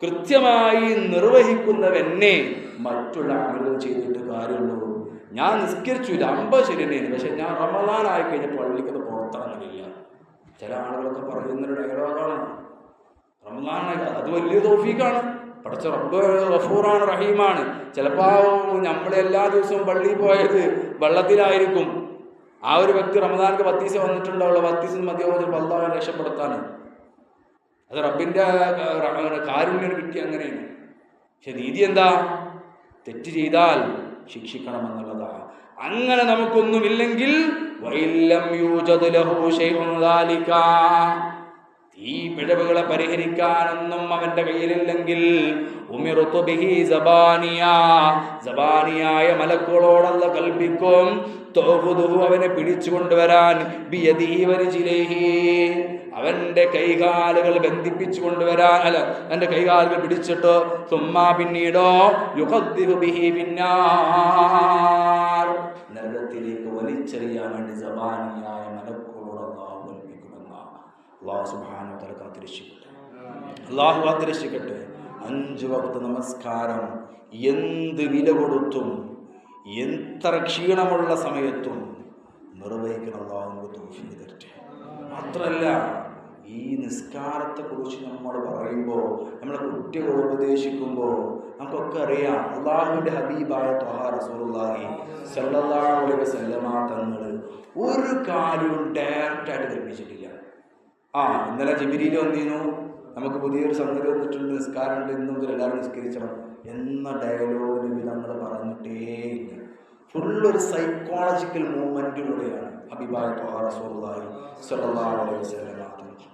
കൃത്യമായി നിർവഹിക്കുന്നവനെ മറ്റുള്ള അമലുകൾ ചെയ്തിട്ട് കാര്യമുള്ളൂ. ഞാൻ നിസ്കരിച്ചില്ല 50 ശരി തന്നെയാണ്, പക്ഷെ ഞാൻ റമദാനായി കഴിഞ്ഞാൽ പള്ളിക്കത് പുറത്തിറങ്ങലില്ല. ചില ആളുകളൊക്കെ പറയുന്നൊരു ഡയലോഗാണ് റമദാനായി. അത് വലിയ തൗഫീഖാണ്. പടച്ച റബ്ബ് ഗഫൂറാണ്, റഹീമാണ്. ചിലപ്പോൾ നമ്മൾ എല്ലാ ദിവസവും പള്ളിയിൽ പോയത് വെള്ളത്തിലായിരിക്കും. ആ ഒരു വ്യക്തി റമദാനക്ക് 10 ദിവസം വന്നിട്ടുണ്ടാവുള്ളൂ. 10 ദിവസം മതിയാവുന്ന അല്ലാഹുവിനെ രക്ഷപ്പെടുത്താൻ. അത് റബ്ബിൻ്റെ കാരുണ്യം കിട്ടി അങ്ങനെയാണ്. പക്ഷെ നീതി എന്താ? തെറ്റ് ചെയ്താൽ ശിക്ഷിക്കണമെന്നുള്ളതാ. അങ്ങനെ നമുക്കൊന്നുമില്ലെങ്കിൽ ഈ പിഴവുകളെ പരിഹരിക്കാനൊന്നും അവന്റെ കയ്യിലില്ലെങ്കിൽ സബാനിയായ മലക്കുകളോടല്ല കൽപ്പിക്കും, അവനെ പിടിച്ചു കൊണ്ടുവരാൻ അവന്റെ കൈകാലുകൾ ബന്ധിപ്പിച്ചു കൊണ്ടുവരാൻ, അല്ല അവന്റെ കൈകാലുകൾ പിടിച്ചിട്ട് പിന്നീടോ നരകത്തിലേക്ക് വലിച്ചെറിയാൻ വേണ്ടി സബാനിയായ മലക്കുകളോട് അല്ലാഹു സുബ്ഹാനഹു വ തആല കാത്തിരക്ഷിക്കട്ടെ. അല്ലാഹു കാത്തിരക്ഷിക്കട്ടെ. 5 വഖ്ത് നമസ്കാരം എന്ത് വില കൊടുത്തും എത്ര ക്ഷീണമുള്ള സമയത്തും നിർവഹിക്കണം. അല്ലാഹു നമുക്ക് തൗഫീഖ് തരട്ടെ. മാത്രമല്ല, ഈ നിസ്കാരത്തെക്കുറിച്ച് നമ്മൾ പറയുമ്പോൾ, നമ്മളെ കുട്ടികളെ ഉപദേശിക്കുമ്പോൾ നമുക്കൊക്കെ അറിയാം, അല്ലാഹുവിൻ്റെ ഹബീബായ ത്വഹാ റസൂലുള്ളാഹി സ്വല്ലല്ലാഹു അലൈഹി വസല്ലമ തങ്ങൾ ഒരു കാര്യവും ഡയറക്റ്റായിട്ട് കൽപ്പിച്ചിട്ടില്ല. ഇന്നലെ ജിബ്രീൽ വന്നിരുന്നു, നമുക്ക് പുതിയൊരു സംഗതി വന്നിട്ടുണ്ട്, നിസ്കാരമുണ്ട്, ഇന്ന് മുതൽ എല്ലാവരും നിസ്കരിക്കണം എന്ന ഡയലോഗിന് നമ്മൾ പറഞ്ഞിട്ടേയില്ല. ഫുള്ളൊരു സൈക്കോളജിക്കൽ മൂവ്മെൻറ്റിലൂടെയാണ് ഹബീബായ ത്വഹാ റസൂലുള്ളാഹി സ്വല്ലല്ലാഹു അലൈഹി വസല്ലമ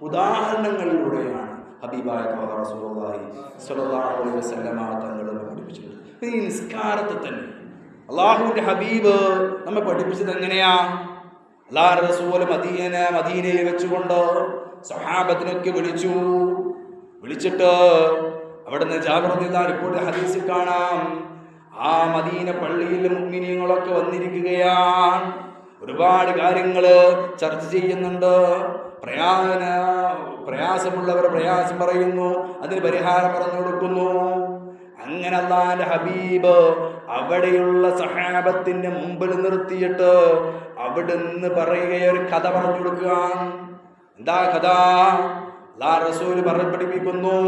ഉദാഹരണങ്ങളിലൂടെയാണ് ഹബീബായ ത്വഹാ റസൂലുള്ളാഹി സ്വല്ലല്ലാഹു അലൈഹി വസല്ലമ തങ്ങൾ പഠിപ്പിച്ചത്. ഈ നിസ്കാരത്തെ തന്നെ അല്ലാഹുവിൻ്റെ ഹബീബ് നമ്മെ പഠിപ്പിച്ചത് എങ്ങനെയാ? അല്ലാഹു റസൂൽ മദീനയിൽ വെച്ചുകൊണ്ട് സഹാബത്തിനൊക്കെ വിളിച്ചിട്ട് അവിടുന്ന് ജാബിർ റളിയല്ലാഹു റിപ്പോർട്ട് ഹദീസിൽ കാണാം, ആ മദീന പള്ളിയിൽ മുഅ്മിനീങ്ങളൊക്കെ വന്നിരിക്കുകയാണ്. ഒരുപാട് കാര്യങ്ങൾ ചർച്ച ചെയ്യുന്നുണ്ട്. പ്രയാസമുള്ളവർ പ്രയാസം പറയുന്നു, അതിന് പരിഹാരം പറഞ്ഞു കൊടുക്കുന്നു. അങ്ങനെ അല്ലാഹുവിന്റെ ഹബീബ് അവിടെയുള്ള സഹാബത്തിന്റെ മുമ്പിൽ നിർത്തിയിട്ട് അവിടുന്ന് പറയുക, ഒരു കഥ പറഞ്ഞു കൊടുക്കുകയാണ്. എന്താ കഥ? അല്ലാഹു റസൂൽ പഠിപ്പിക്കുന്നു,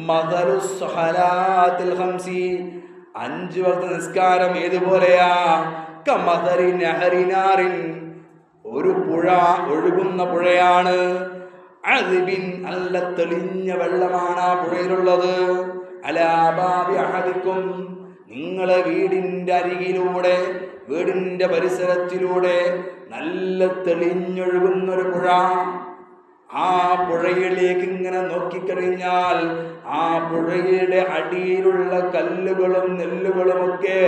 മദലുസ് സ്വലാത്തിൽ ഖംസി, 5 വഖ്ത് നിസ്കാരം ഏതുപോലെയാ? കമദരി നഹരിനാറിൻ, ഒരു പുഴ, ഒഴുകുന്ന പുഴയാണ്. അദ്ബിൻ, നല്ല തെളിഞ്ഞ വെള്ളമാണ് ആ പുഴയിലുള്ളത്. അലാ ബാബി അഹദിക്കും, നിങ്ങളെ വീടിൻ്റെ അരികിലൂടെ, വീടിൻ്റെ പരിസരത്തിലൂടെ നല്ല തെളിഞ്ഞൊഴുകുന്നൊരു പുഴ. ആ പുഴയിലേക്ക് ഇങ്ങനെ നോക്കിക്കഴിഞ്ഞാൽ ആ പുഴയുടെ അടിയിലുള്ള കല്ലുകളും നെല്ലുകളും ഒക്കെ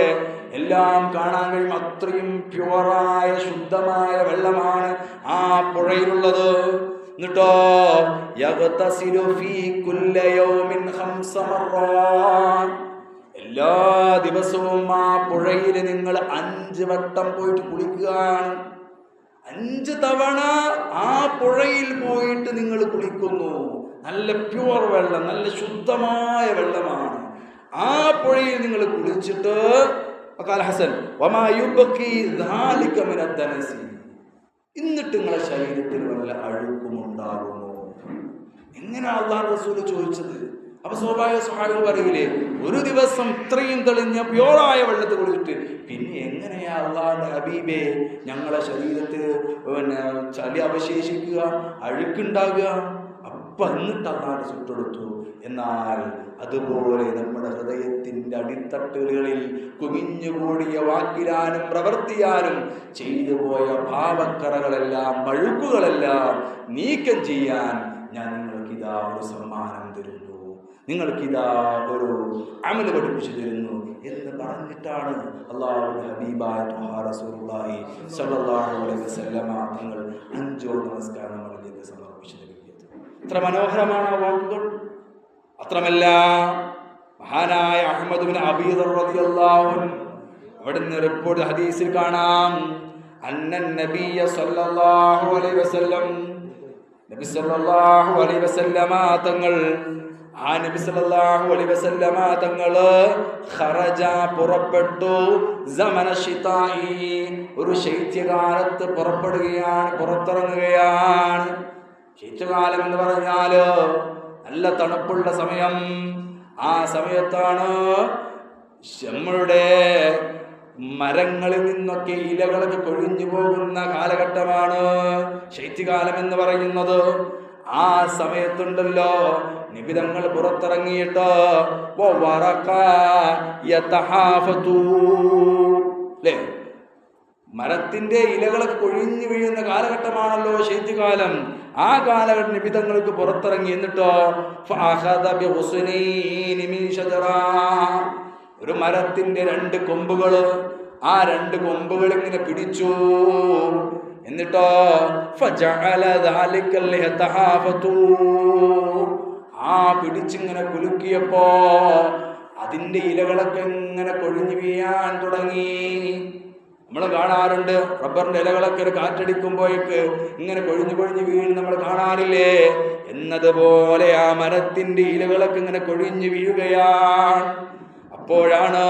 എല്ലാം കാണാൻ കഴിയും. അത്രയും പ്യുവറായ ശുദ്ധമായ വെള്ളമാണ് ആ പുഴയിലുള്ളത്. എന്നിട്ടോ യഗ്തസിലു ഫീ കുല്ലി യൗമിൻ 5 മർറാത്ത്, എല്ലാ ദിവസവും ആ പുഴയിൽ നിങ്ങൾ 5 വട്ടം പോയിട്ട് കുളിക്കുകയാണ്. 5 തവണ ആ പുഴയിൽ പോയിട്ട് നിങ്ങൾ കുളിക്കുന്നു. നല്ല പ്യുവർ വെള്ളം, നല്ല ശുദ്ധമായ വെള്ളമാണ്. ആ പുഴയിൽ നിങ്ങൾ കുളിച്ചിട്ട് ഹസൻ വമാ യുബ്ഖി ദാലിക മിനദ് ദനസി, എന്നിട്ട് നിങ്ങളെ ശരീരത്തിൽ വല്ല അഴുക്കുമുണ്ടാകുമോ? എങ്ങനെയാണ് അല്ലാഹു റസൂൽ ചോദിച്ചത്? അപ്പൊ സ്വാഭാവിക സ്വഹാബികൾ പറയില്ലേ, ഒരു ദിവസം ഇത്രയും തെളിഞ്ഞ പ്യോറായ വെള്ളത്തിൽ കുളിച്ചിട്ട് പിന്നെ എങ്ങനെയാ അല്ലാഹുവിന്റെ ഹബീബേ ഞങ്ങളെ ശരീരത്തിൽ ചളി അവശേഷിക്കുക, അഴുക്കുണ്ടാകുക? അപ്പൊ എന്നിട്ട് അല്ലാഹു ചുട്ടെടുത്തു, എന്നാൽ അതുപോലെ നമ്മുടെ ഹൃദയത്തിൻ്റെ അടിത്തട്ടുകളിൽ കുമിഞ്ഞുകൂടിയ വാക്കിലാനും പ്രവർത്തിയാനും ചെയ്തു പോയ പാപക്കറകളെല്ലാം മഴുക്കുകളെല്ലാം നീക്കം ചെയ്യാൻ ഞാൻ നിങ്ങൾക്കിതാ ഒരു സമ്മാനം തരുന്നു, നിങ്ങൾക്കിതാ ഒരു അമല് പഠിപ്പിച്ചു തരുന്നു എന്ന് പറഞ്ഞിട്ടാണ് അല്ലാഹുവിന്റെ ഹബീബായ റസൂലുള്ളാഹി സ്വല്ലല്ലാഹു അലൈഹി വസല്ലമ തങ്ങൾ 5 നമസ്കാരം നമ്മളിലേക്ക് സമർപ്പിച്ചു നൽകിയത്. എത്ര മനോഹരമാണ് ആ വാക്കുകൾ! അത്രമല്ല, മഹാനായ അഹ്മദ് ബിൻ അബീ ദർ റളിയല്ലാഹു അൻഹു അവിടുന്ന് റിപ്പോർട്ട് ഹദീസിൽ കാണാം, അന്നൻ നബിയ സല്ലല്ലാഹു അലൈഹി വസല്ലം, നബി സല്ലല്ലാഹു അലൈഹി വസല്ലമ തങ്ങൾ, ആ നബി സല്ലല്ലാഹു അലൈഹി വസല്ലമ തങ്ങള് ഖറജ പുറപ്പെട്ടു, സമന ശിതാഇ ഒരു ശൈത്യകാലത്ത് പുറപ്പെടുകയാണ്, പുറത്തിറങ്ങുകയാണ്. ശൈത്യകാലം എന്ന് പറഞ്ഞാല് നല്ല തണുപ്പുള്ള സമയം. ആ സമയത്താണ് നമ്മളുടെ മരങ്ങളിൽ നിന്നൊക്കെ ഇലകളൊക്കെ കൊഴിഞ്ഞു പോകുന്ന കാലഘട്ടമാണ് ശൈത്യകാലം എന്ന് പറയുന്നത്. ആ സമയത്തുണ്ടല്ലോ നിബിതങ്ങൾ പുറത്തിറങ്ങിയിട്ട് ല്ലേ, മരത്തിന്റെ ഇലകളൊക്കെ കൊഴിഞ്ഞു വീഴുന്ന കാലഘട്ടമാണല്ലോ ശൈത്യകാലം. ആ കാലഘട്ടം നിബിതങ്ങൾക്ക് പുറത്തിറങ്ങി. എന്നിട്ടോ ഒരു മരത്തിന്റെ 2 കൊമ്പുകള്, ആ 2 കൊമ്പുകൾ ഇങ്ങനെ പിടിച്ചു. എന്നിട്ടോ ആ പിടിച്ചിങ്ങനെ കുലുക്കിയപ്പോ അതിന്റെ ഇലകളൊക്കെ ഇങ്ങനെ കൊഴിഞ്ഞു വീഴാൻ തുടങ്ങി. നമ്മൾ കാണാറുണ്ട്, റബ്ബറിന്റെ ഇലകളൊക്കെ ഒരു കാറ്റടിക്കുമ്പോഴേക്ക് ഇങ്ങനെ കൊഴിഞ്ഞു വീഴും നമ്മൾ കാണാറില്ലേ? എന്നതുപോലെ ആ മരത്തിന്റെ ഇലകളൊക്കെ ഇങ്ങനെ കൊഴിഞ്ഞു വീഴുകയാണ്. അപ്പോഴാണ്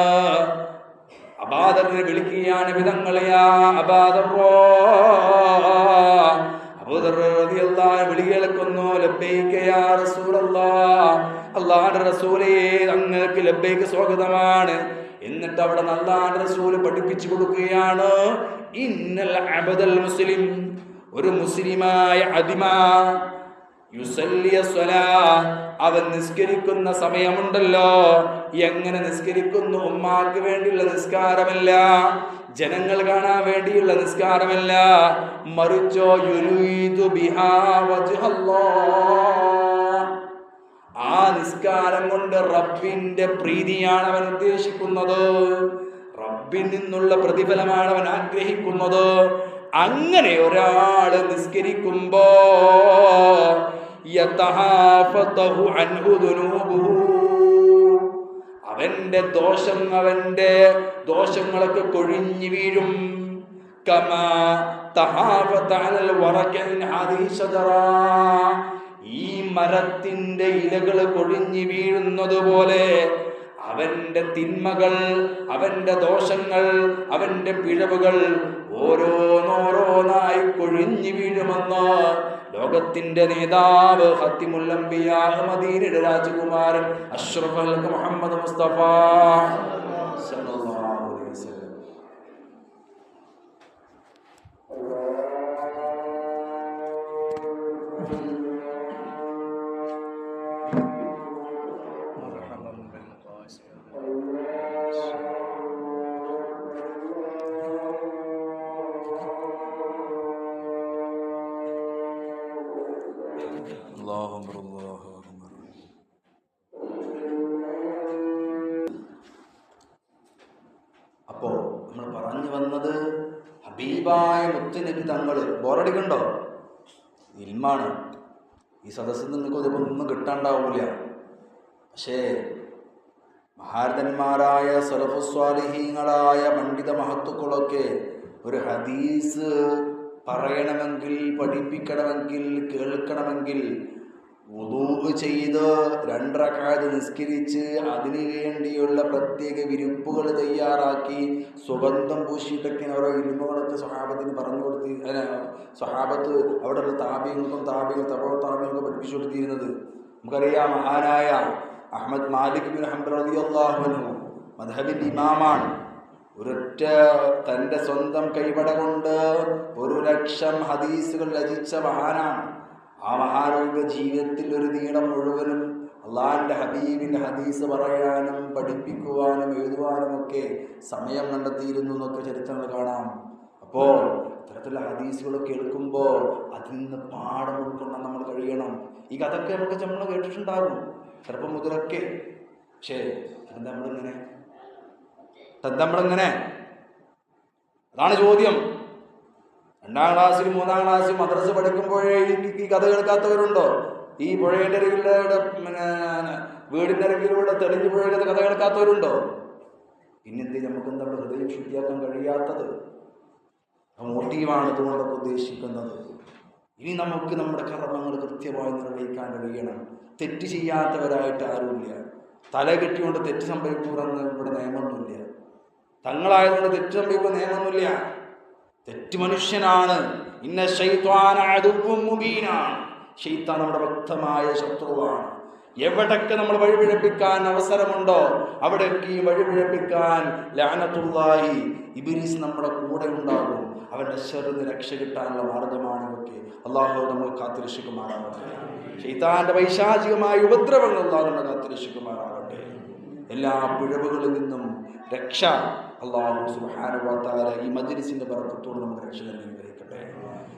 അബൂദറിനെ വിളിക്കുകയാണ് വിധങ്ങളെയാ അബൂദറോ, അബൂദർ റളിയല്ലാഹു അൻഹു വിളി കേൾക്കുന്നു. ലബ്ബൈക യാ റസൂലല്ലാഹ്, അല്ലാഹുവിന്റെ റസൂലേ അങ്ങേക്ക് ലബ്ബൈക സ്വാഗതമാണ്. എന്നിട്ട് അവിടെ അല്ലാഹുവിന്റെ റസൂൽ പഠിപ്പിച്ചു കൊടുക്കുകയാണ്, ഇന്നൽ അബ്ദൽ മുസ്ലിം, ഒരു മുസ്ലിമായ അദിമ, യുസല്ലി സ്വലാ, അവൻ നിസ്കരിക്കുന്ന സമയമുണ്ടല്ലോ, എങ്ങനെ നിസ്കരിക്കുന്നു? ഉമ്മാക്ക് വേണ്ടിയുള്ള നിസ്കാരമല്ല, ജനങ്ങൾ കാണാൻ വേണ്ടിയുള്ള നിസ്കാരമല്ല, മറിച്ചോ യുരീദു ബിഹാ വജ്ഹല്ലാഹ്, ആ നിസ്കാരം കൊണ്ട് റബ്ബിന്റെ പ്രീതിയാണ് അവൻ ഉദ്ദേശിക്കുന്നത്, റബ്ബിൽ നിന്നുള്ള പ്രതിഫലമാണ് അവൻ ആഗ്രഹിക്കുന്നത്. അങ്ങനെ ഒരാള് നിസ്കരിക്കുമ്പോ അവന്റെ ദോഷങ്ങളൊക്കെ കൊഴിഞ്ഞു വീഴും. കമാ തഹാഫത അലൽ വറകൻ ഹാദിഹി ശജറ, ഈ മരത്തിന്റെ ഇലകൾ കൊഴിഞ്ഞു വീഴുന്നത് പോലെ അവന്റെ തിന്മകൾ, അവന്റെ ദോഷങ്ങൾ, അവന്റെ പിഴവുകൾ ഓരോന്നോരോന്നായി കൊഴിഞ്ഞു വീഴുമെന്ന് ലോകത്തിന്റെ നേതാവ് ഖാതിമുൽ അംബിയാ മദീനയുടെ രാജകുമാരൻ അഷ്റഫുൽ ഖൽഖ് മുഹമ്മദ് മുസ്തഫ സല്ലല്ലാഹു അലൈഹി വസല്ലം. അപ്പോ നമ്മൾ പറഞ്ഞു വന്നത് ഹബീബായ മുത്തുനബി തങ്ങള്. ബോറടിക്കണ്ടോ? ഇൽമാണ്. ഈ സദസ്സിൽ നിങ്ങൾക്ക് ഒന്നും കിട്ടാണ്ടാവൂല. പക്ഷേ മഹാരഥന്മാരായ സലഫുസ്വാലിഹീങ്ങളായ പണ്ഡിത മഹത്തുക്കളൊക്കെ ഒരു ഹദീസ് പറയണമെങ്കിൽ, പഠിപ്പിക്കണമെങ്കിൽ, കേൾക്കണമെങ്കിൽ വുദൂ ചെയ്ത് 2 റക്അത്ത് നിസ്കരിച്ച് അതിനു വേണ്ടിയുള്ള പ്രത്യേക വിരിപ്പുകൾ തയ്യാറാക്കി സുഗന്ധം പൂശിയിട്ടൊക്കെ ഓരോ ഇൽമുകളൊക്കെ സ്വഹാബത്തിന് പറഞ്ഞു കൊടുത്തി, സ്വഹാബത്ത് അവിടെയുള്ള താബികൾക്കും താബികൾക്കും പഠിപ്പിച്ചു കൊടുത്തിരുന്നത്. നമുക്കറിയാം, മഹാനായ അഹ്മദ് മാലിക് ബിൻ ഹംബൽ റളിയല്ലാഹു അൻഹു മദ്ഹബിന്റെ ഇമാമാണ്. ഒരൊറ്റ തൻ്റെ സ്വന്തം കൈവട കൊണ്ട് 1,00,000 ഹദീസുകൾ രചിച്ച മഹാനാണ്. ആ മഹാനോക ജീവിതത്തിൽ ഒരു നീളം മുഴുവനും അള്ളാഹിൻ്റെ ഹബീബിൻ്റെ ഹദീസ് പറയാനും പഠിപ്പിക്കുവാനും എഴുതുവാനും ഒക്കെ സമയം കണ്ടെത്തിയിരുന്നു എന്നൊക്കെ ചരിത്രങ്ങൾ കാണാം. അപ്പോൾ ഇത്തരത്തിലുള്ള ഹദീസുകൾ കേൾക്കുമ്പോൾ അതിൽ നിന്ന് പാഠം ഉൾക്കൊള്ളാൻ നമ്മൾ കഴിയണം. ഈ കഥയൊക്കെ നമുക്ക് നമ്മൾ കേട്ടിട്ടുണ്ടാകും ചെറുപ്പം മുതലൊക്കെ. പക്ഷേ നമ്മളിങ്ങനെ അതാണ് ചോദ്യം. 2ാം ക്ലാസ്സിൽ 3ാം ക്ലാസ്സിൽ മദ്രസ പഠിക്കുമ്പോഴേ ഈ കഥ കേൾക്കാത്തവരുണ്ടോ? ഈ പുഴയുടെ അരികിലൂടെ വീടിൻ്റെ അരികിലൂടെ തെളിഞ്ഞു പുഴയുടെ കഥ കേൾക്കാത്തവരുണ്ടോ? പിന്നെന്ത് നമുക്കെന്താ ഹൃദയം ശുദ്ധിയാക്കാൻ കഴിയാത്തത്? മോട്ടീവാണ് ഇതുകൊണ്ടൊക്കെ ഉദ്ദേശിക്കുന്നത്. ഇനി നമുക്ക് നമ്മുടെ കർമ്മങ്ങൾ കൃത്യമായി നിർവഹിക്കാൻ കഴിയണം. തെറ്റ് ചെയ്യാത്തവരായിട്ട് ആരുമില്ല. തല കെട്ടിക്കൊണ്ട് തെറ്റ് സംഭവിക്കൂടെന്ന് ഇവിടെ നിയമമൊന്നുമില്ല. തങ്ങളായതുകൊണ്ട് തെറ്റ് സംഭവിക്കുന്ന നിയമമൊന്നുമില്ല. തെറ്റ് മനുഷ്യനാണ്. ഇന്ന ശൈത്വാന അദുവ്വുൻ മുബീനാണ്. ശൈത്താൻ നമ്മുടെ വ്യക്തമായ ശത്രുവാണ്. എവിടൊക്കെ നമ്മൾ വഴിപിഴപ്പിക്കാൻ അവസരമുണ്ടോ അവിടേക്ക് ഈ വഴിപിഴപ്പിക്കാൻ ലഅനത്തുല്ലാഹി ഇബ്ലീസ് നമ്മുടെ കൂടെ ഉണ്ടാകും. അവൻ്റെ ശർറിന് രക്ഷ കിട്ടാനുള്ള മാർഗമാണ് ഇതൊക്കെ. അള്ളാഹു നമ്മൾ കാത്തുരക്ഷിക്കുമാറാവട്ടെ. ശൈത്താന്റെ പൈശാചികമായ ഉപദ്രവങ്ങൾ അള്ളാഹു നമ്മളെ കാത്തുരക്ഷിക്കുമാറാവട്ടെ. എല്ലാ പിഴവുകളിൽ നിന്നും രക്ഷ അള്ളാഹു സുബ്ഹാനഹു വ തആല ഈ മജ്ലിസിന്റെ ബറക്കത്തോട് നമുക്ക് രക്ഷ നൽകിയിരിക്കട്ടെ.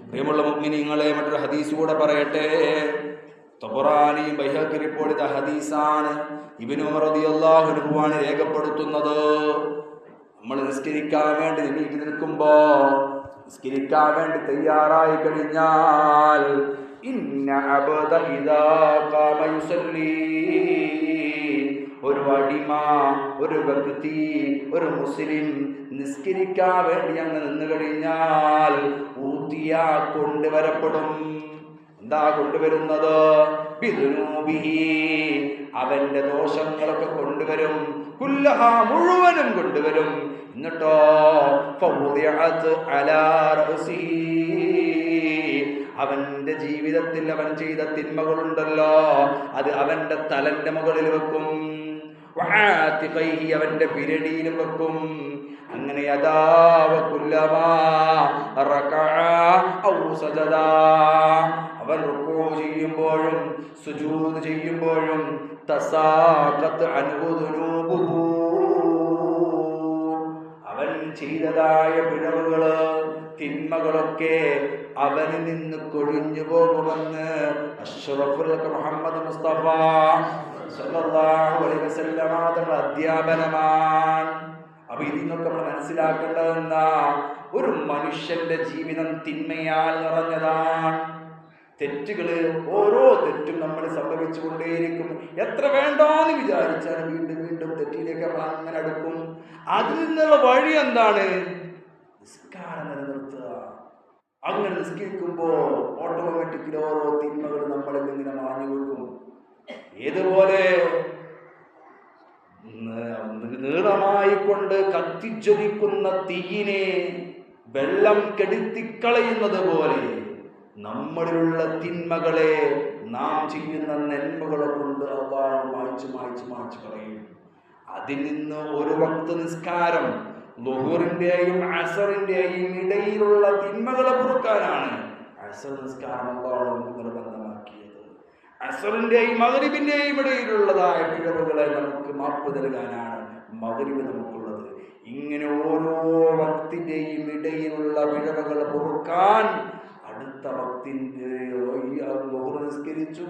പ്രിയമുള്ള മുഅ്മിനീങ്ങളെ, മറ്റൊരു ഹദീസ് കൂടെ പറയട്ടെ. തബറാനി ബൈഹഖി റിപ്പോർട്ട് ചെയ്ത ഹദീസാണ്. ഇബ്നു ഉമർ റളിയല്ലാഹു അൻഹു ആണ് രേഖപ്പെടുത്തുന്നത്. നമ്മൾ നിസ്കരിക്കാൻ വേണ്ടി എണീറ്റ് നിൽക്കുമ്പോ, നിസ്കരിക്കാൻ വേണ്ടി തയ്യാറായി കഴിഞ്ഞാൽ, ഇന്ന അബ്ദ ഇദാ ഖാമ യുസല്ലി, ഒരു അടിമ, ഒരു വ്യക്തി, ഒരു മുസ്ലിം നിസ്കരിക്കാൻ വേണ്ടി അങ്ങ് നിന്ന് കഴിഞ്ഞാൽ ഊതിയ കൊണ്ടുവരപ്പെടും. എന്താ കൊണ്ടുവരുന്നത്? ബിദുനൂബിഹി, അവന്റെ ദോഷങ്ങളൊക്കെ കൊണ്ടുവരും. കുല്ലഹ, മുഴുവനും കൊണ്ടുവരും. എന്നിട്ടോ ഫൗദിഅത് അലാ റഅസിഹി, അവന്റെ ജീവിതത്തിൽ അവൻ ചെയ്ത തിന്മകളുണ്ടല്ലോ അത് അവന്റെ തലന്റെ മുകളിൽ വെക്കും. വആതിഖൈഹി, അവന്റെ പിരടിയിലും വെക്കും. അങ്ങനെ യദാവ കുല്ലമാ റകഅ ഔ സജദാ, അവൻ റുക്കൂ ചെയ്യുമ്പോഴും സുജൂദ് ചെയ്യുമ്പോഴും തസാഖത് അൻഹു ദുനൂബുഹു, അവൻ ചെയ്തതായ പിഴവുകള് തിന്മകളൊക്കെ അവനിൽ നിന്ന് കൊഴിഞ്ഞു പോകുമെന്ന് അഷ്റഫുൽ മുഹമ്മദ് മുസ്തഫ സല്ലല്ലാഹു അലൈഹി വസല്ലമ തങ്ങളുടെ അധ്യാപനമാണ്. അപ്പൊ ഇതിനൊക്കെ നമ്മൾ മനസ്സിലാക്കേണ്ടതെന്നാ, ഒരു മനുഷ്യന്റെ ജീവിതം തിന്മയാൽ നിറഞ്ഞതാണ്. തെറ്റുകള്, ഓരോ തെറ്റും നമ്മൾ സംഭവിച്ചുകൊണ്ടേയിരിക്കും. എത്ര വേണ്ടാന്ന് വിചാരിച്ചാൽ വീണ്ടും വീണ്ടും തെറ്റിലേക്ക് നമ്മൾ അങ്ങനെ അടുക്കും. അതിൽ നിന്നുള്ള വഴി എന്താണ്? നിസ്കാരം നിലനിർത്തുക. അങ്ങനെ നിസ്കരിക്കുമ്പോ ഓട്ടോമാറ്റിക്കലി ഓരോ തിന്മകൾ നമ്മളിൽ ഇങ്ങനെ മാഞ്ഞു കൊടുക്കും. ഏതുപോലെ നീളമായിക്കൊണ്ട് കത്തിജ്വലിക്കുന്ന തീയിനെ വെള്ളം കെടുത്തിക്കളയുന്നത് പോലെ നമ്മളിലുള്ള തിന്മകളെ നാം ചെയ്യുന്ന നന്മകളെ കൊണ്ട് അല്ലാഹു മായ്ച്ചു കളയും. അതിൽ നിന്ന് ഒരു വക്ത് നിസ്കാരം, ളുഹറിന്റെയും അസറിന്റെയും ഇടയിലുള്ള തിന്മകളെ പൊറുക്കാനാണ് അസർ നിസ്കാരം അല്ലാഹു നമുക്ക് നിർബന്ധമാക്കിയത്. അസറിന്റെയും മഗ്രിബിന്റെയും ഇടയിലുള്ളതായ പിഴവുകളെ നമുക്ക് മാപ്പ് നൽകാനാണ് മഗ്രിബ് നമുക്കുള്ളത്. ഇങ്ങനെ ഓരോ വക്തിന്റെയും ഇടയിലുള്ള പിഴവുകൾ പൊറുക്കാൻ അടുത്ത വക്തിന്റെ ളുഹർ നിസ്കരിച്ചു,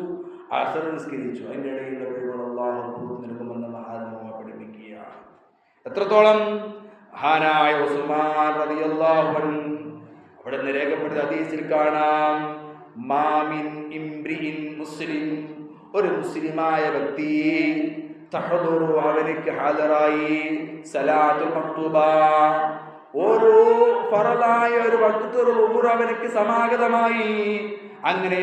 അസർ നിസ്കരിച്ചു, അതിന്റെ ഇടയിലുള്ള പിഴവുകൾ അല്ലാഹു പുറത്തു നൽകുമെന്ന് മഹാത്മാവ് പഠിപ്പിക്കുകയാണ്. എത്രത്തോളം? മഹാനായ ഉസ്മാൻ റളിയല്ലാഹു അൻഹു അവിടെ രേഖപ്പെടുത്തിയ ഹദീസിൽ കാണാം, മാമിൻ ഇംറിഇൻ മുസ്ലിം, ഒരു മുസ്ലിമായ വ്യക്തി, തഹദുറു, അവനിക്ക് ഹാജറായി, സലാത്തുൽ മക്തൂബ, ഓരോ ഫറലായ ഒരു വഖ്ത് ളുഹർ അവനിക്ക് സമാഗതമായി. അങ്ങനെ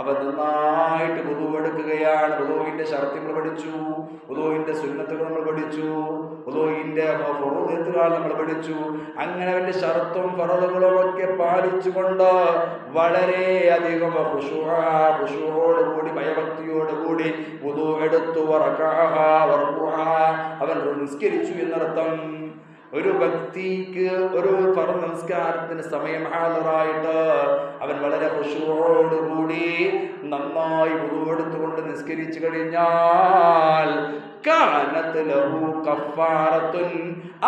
അവൻ നന്നായിട്ട് വുദൂ എടുക്കുകയാണ്. വുദൂവിന്റെ ശർത്തുകൾ പഠിച്ചു, വുദൂവിന്റെ സുന്നത്തുകൾ നമ്മൾ പഠിച്ചു, വുദൂവിന്റെ ഫറൂദത്തുകൾ നമ്മൾ പഠിച്ചു. അങ്ങനെ അവന്റെ ശർത്തും ഫറളുകളും ഒക്കെ പാലിച്ചുകൊണ്ട് വളരെയധികം ഖുശൂഅോടുകൂടി ഭയഭക്തിയോടുകൂടി വുദൂ എടുത്തു. അവൻ നിസ്കരിച്ചു എന്നർത്ഥം. ഒരു വ്യക്തിക്ക് ഒരു ഫർദ് നമസ്കാരത്തിന് സമയം ഹാജറായിട്ട് അവൻ വളരെ ഖുശൂഅോടുകൂടി നന്നായി വുളു എടുത്തുകൊണ്ട് നിസ്കരിച്ചു കഴിഞ്ഞാൽ കാനത് ലഹു കഫാറത്തുൻ,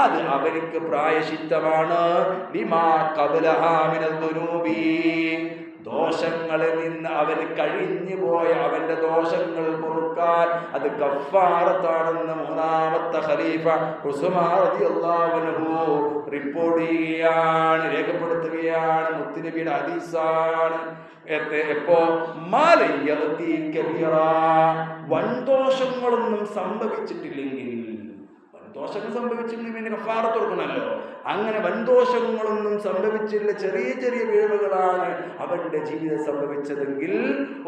അത് അവർക്ക് പ്രായശ്ചിത്തമാണ്. ലിമാ ഖബലഹാ മിനൽ ദുനൂബി, ദോഷങ്ങളിൽ നിന്ന് അവന് കഴിഞ്ഞു പോയ അവന്റെ ദോഷങ്ങൾ പൊറുക്കാൻ അത് കഫാറത്താണെന്ന് മൂന്നാമത്തെ ഖലീഫ ഉസ്മാൻ റളിയല്ലാഹു അൻഹു റിപ്പോർട്ട് ചെയ്യുകയാണ്, രേഖപ്പെടുത്തുകയാണ്. മുത്തുനബിയുടെ ഹദീസാണ്. എപ്പോ വൻദോഷങ്ങളൊന്നും സംഭവിച്ചിട്ടില്ലെങ്കിൽ, ദോഷങ്ങൾ സംഭവിച്ചിട്ടുണ്ടെങ്കിൽ പിന്നെ കഫാറത്ത് കൊടുക്കണമല്ലോ. അങ്ങനെ വൻദോഷങ്ങളൊന്നും സംഭവിച്ചില്ല, ചെറിയ ചെറിയ വീഴ്ചകളാണ് അവന്റെ ജീവിതം സംഭവിച്ചതെങ്കിൽ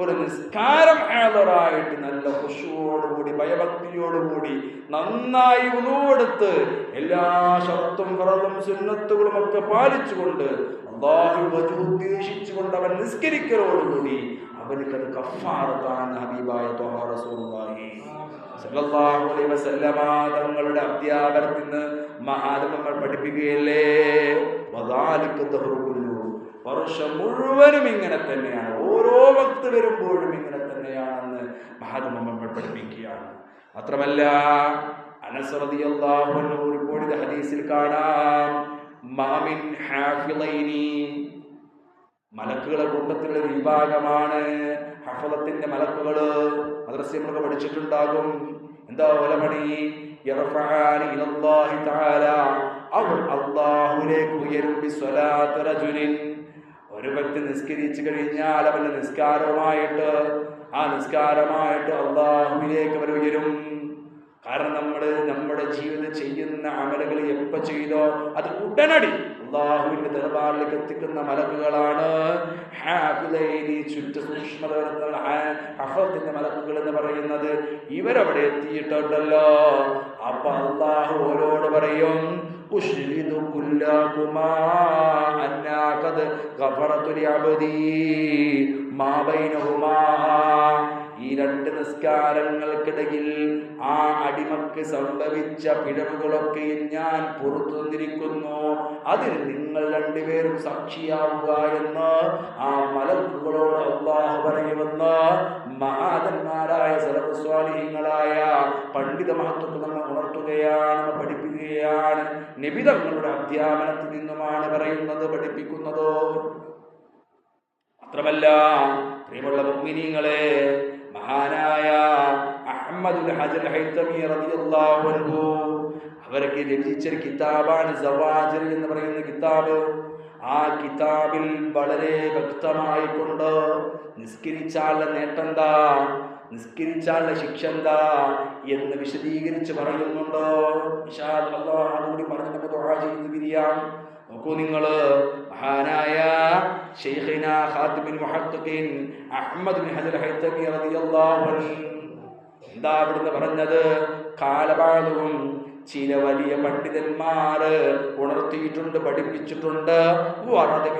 ഒരു നിസ്കാരം ഹാജറായിട്ട് നല്ല ഖുശൂഅോടുകൂടി ഭയഭക്തിയോടുകൂടി നന്നായി വുളു എടുത്ത് എല്ലാ ശർത്തും ഫർളും സുന്നത്തുകളും ഒക്കെ പാലിച്ചുകൊണ്ട് അല്ലാഹു വജഹു ഉദ്ദേശിച്ചുകൊണ്ട് അവൻ നിസ്കരിക്കലോടുകൂടി അവനക്കത് കഫാറത്താണ്. ഹബീബായ ത്വഹ റസൂലുള്ളാഹി സല്ലല്ലാഹു അലൈഹി വസല്ലമ തങ്ങളുടെ അധ്യാപനത്തിൽ നിന്ന് മഹാത്മകൾ പഠിപ്പിക്കുകയല്ലേ, വദാലിക ദഹ്റുകുല്ലു, വർഷം മുഴുവനും ഇങ്ങനെ തന്നെയാണ്, ഓരോ വക്ത് വരുമ്പോഴും ഇങ്ങനെ തന്നെയാണെന്ന് മഹാത്മകൾ പഠിപ്പിക്കുകയാണ്. മാത്രമല്ല അനസ് റളിയല്ലാഹു അൻഹു റിപ്പോർട്ട് ചെയ്ത ഹദീസിൽ കാണാം, മാമിൻ ഹാഫിളൈനി, മലക്കുകളുടെ കൂട്ടത്തിലുള്ള ഒരു വിഭാഗമാണ് ഹഫളത്തിന്റെ മലക്കുകള്. മദ്രസയിൽ നമ്മളൊക്കെ പഠിച്ചിട്ടുണ്ടാകും. എന്താ ഓലമണി? യർഫഅനി ഇലല്ലാഹി തആല, അവർ അല്ലാഹുവിലേക്ക് ഉയരും ബിസ്വലാത്തി റജുലിൻ, ഒരു വ്യക്തി നിസ്കരിച്ചു കഴിഞ്ഞാൽ അവന്റെ നിസ്കാരമായിട്ട് അല്ലാഹുവിലേക്ക് അവർ ഉയരും. കാരണം നമ്മുടെ ജീവിതം ചെയ്യുന്ന അമലുകൾ എപ്പോ ചെയ്തോ അത് ഉടനടി അല്ലാഹുവിന്റെ ദർബാറിലേക്ക് എത്തിക്കുന്ന മലക്കുകളാണ് ഹാഫിളൈനി, ഹഫളത്തിന്റെ മലക്കുകൾ എന്ന് പറയുന്നത്. ഇവരവിടെ എത്തിയിട്ടുണ്ടല്ലോ, അപ്പൊ അല്ലാഹു ഓരോട് പറയും, ഉശ്രിദു കുല്ലകുമാ അന്നാ ഖദ് ഗഫറതു ലിഅബ്ദി മാ ബൈനഹുമാ, ഈ രണ്ട് നിസ്കാരങ്ങൾക്കിടയിൽ ആ അടിമക്ക് സംഭവിച്ച പിഴവുകളൊക്കെയും ഞാൻ പുറത്തു തന്നിരിക്കുന്നു, അതിന് നിങ്ങൾ രണ്ടുപേരും സാക്ഷിയാവുക എന്ന് ആ മലക്കുകളോട് അല്ലാഹു പറയുമെന്ന് മഹാന്മാരായ സലഫ് സ്വാലിഹീങ്ങളായ പണ്ഡിത മഹത്തുക്കൾ നമ്മൾ ഉണർത്തുകയാണ്, പഠിപ്പിക്കുകയാണ്. നബി തങ്ങളുടെ അധ്യാപനത്തിൽ നിന്നുമാണ് പറയുന്നത്, പഠിപ്പിക്കുന്നത്. മാത്രമല്ല പ്രിയമുള്ള മുഅ്മിനീങ്ങളെ, മഹാനായ അഹ്മദുൽ ഹജർ ഹൈതമി റളിയല്ലാഹു അൻഹു അവർക്ക് രചിച്ച കിതാബാണ് സവാജിർ എന്ന് പറയുന്ന കിതാബ്. ആ കിതാബിൽ വളരെ വ്യക്തമായിക്കൊണ്ട് നിസ്കരിച്ചാലുള്ള നേട്ടം, നിസ്കരിച്ചാലുള്ള ശിക്ഷ എന്താ എന്ന് വിശദീകരിച്ച് പറയുന്നുണ്ട്. ഇൻഷാ അല്ലാഹ് അതുകൂടി പറഞ്ഞ് നമുക്ക് ദുആ ചെയ്ത് പിരിയാം. നോക്കൂ നിങ്ങള്, മഹാനായ ശൈഖിന ഖാതിമുൽ മുഹദ്ദിഖീൻ അഹ്മദ് ബിൻ ഹജർ ഹൈതമി റളിയല്ലാഹു അൻഹു എന്താ അവിടുന്ന് പറഞ്ഞത്? കാലബാളും ചില വലിയ പണ്ഡിതന്മാര് ഉണർത്തിയിട്ടുണ്ട്, പഠിപ്പിച്ചിട്ടുണ്ട്.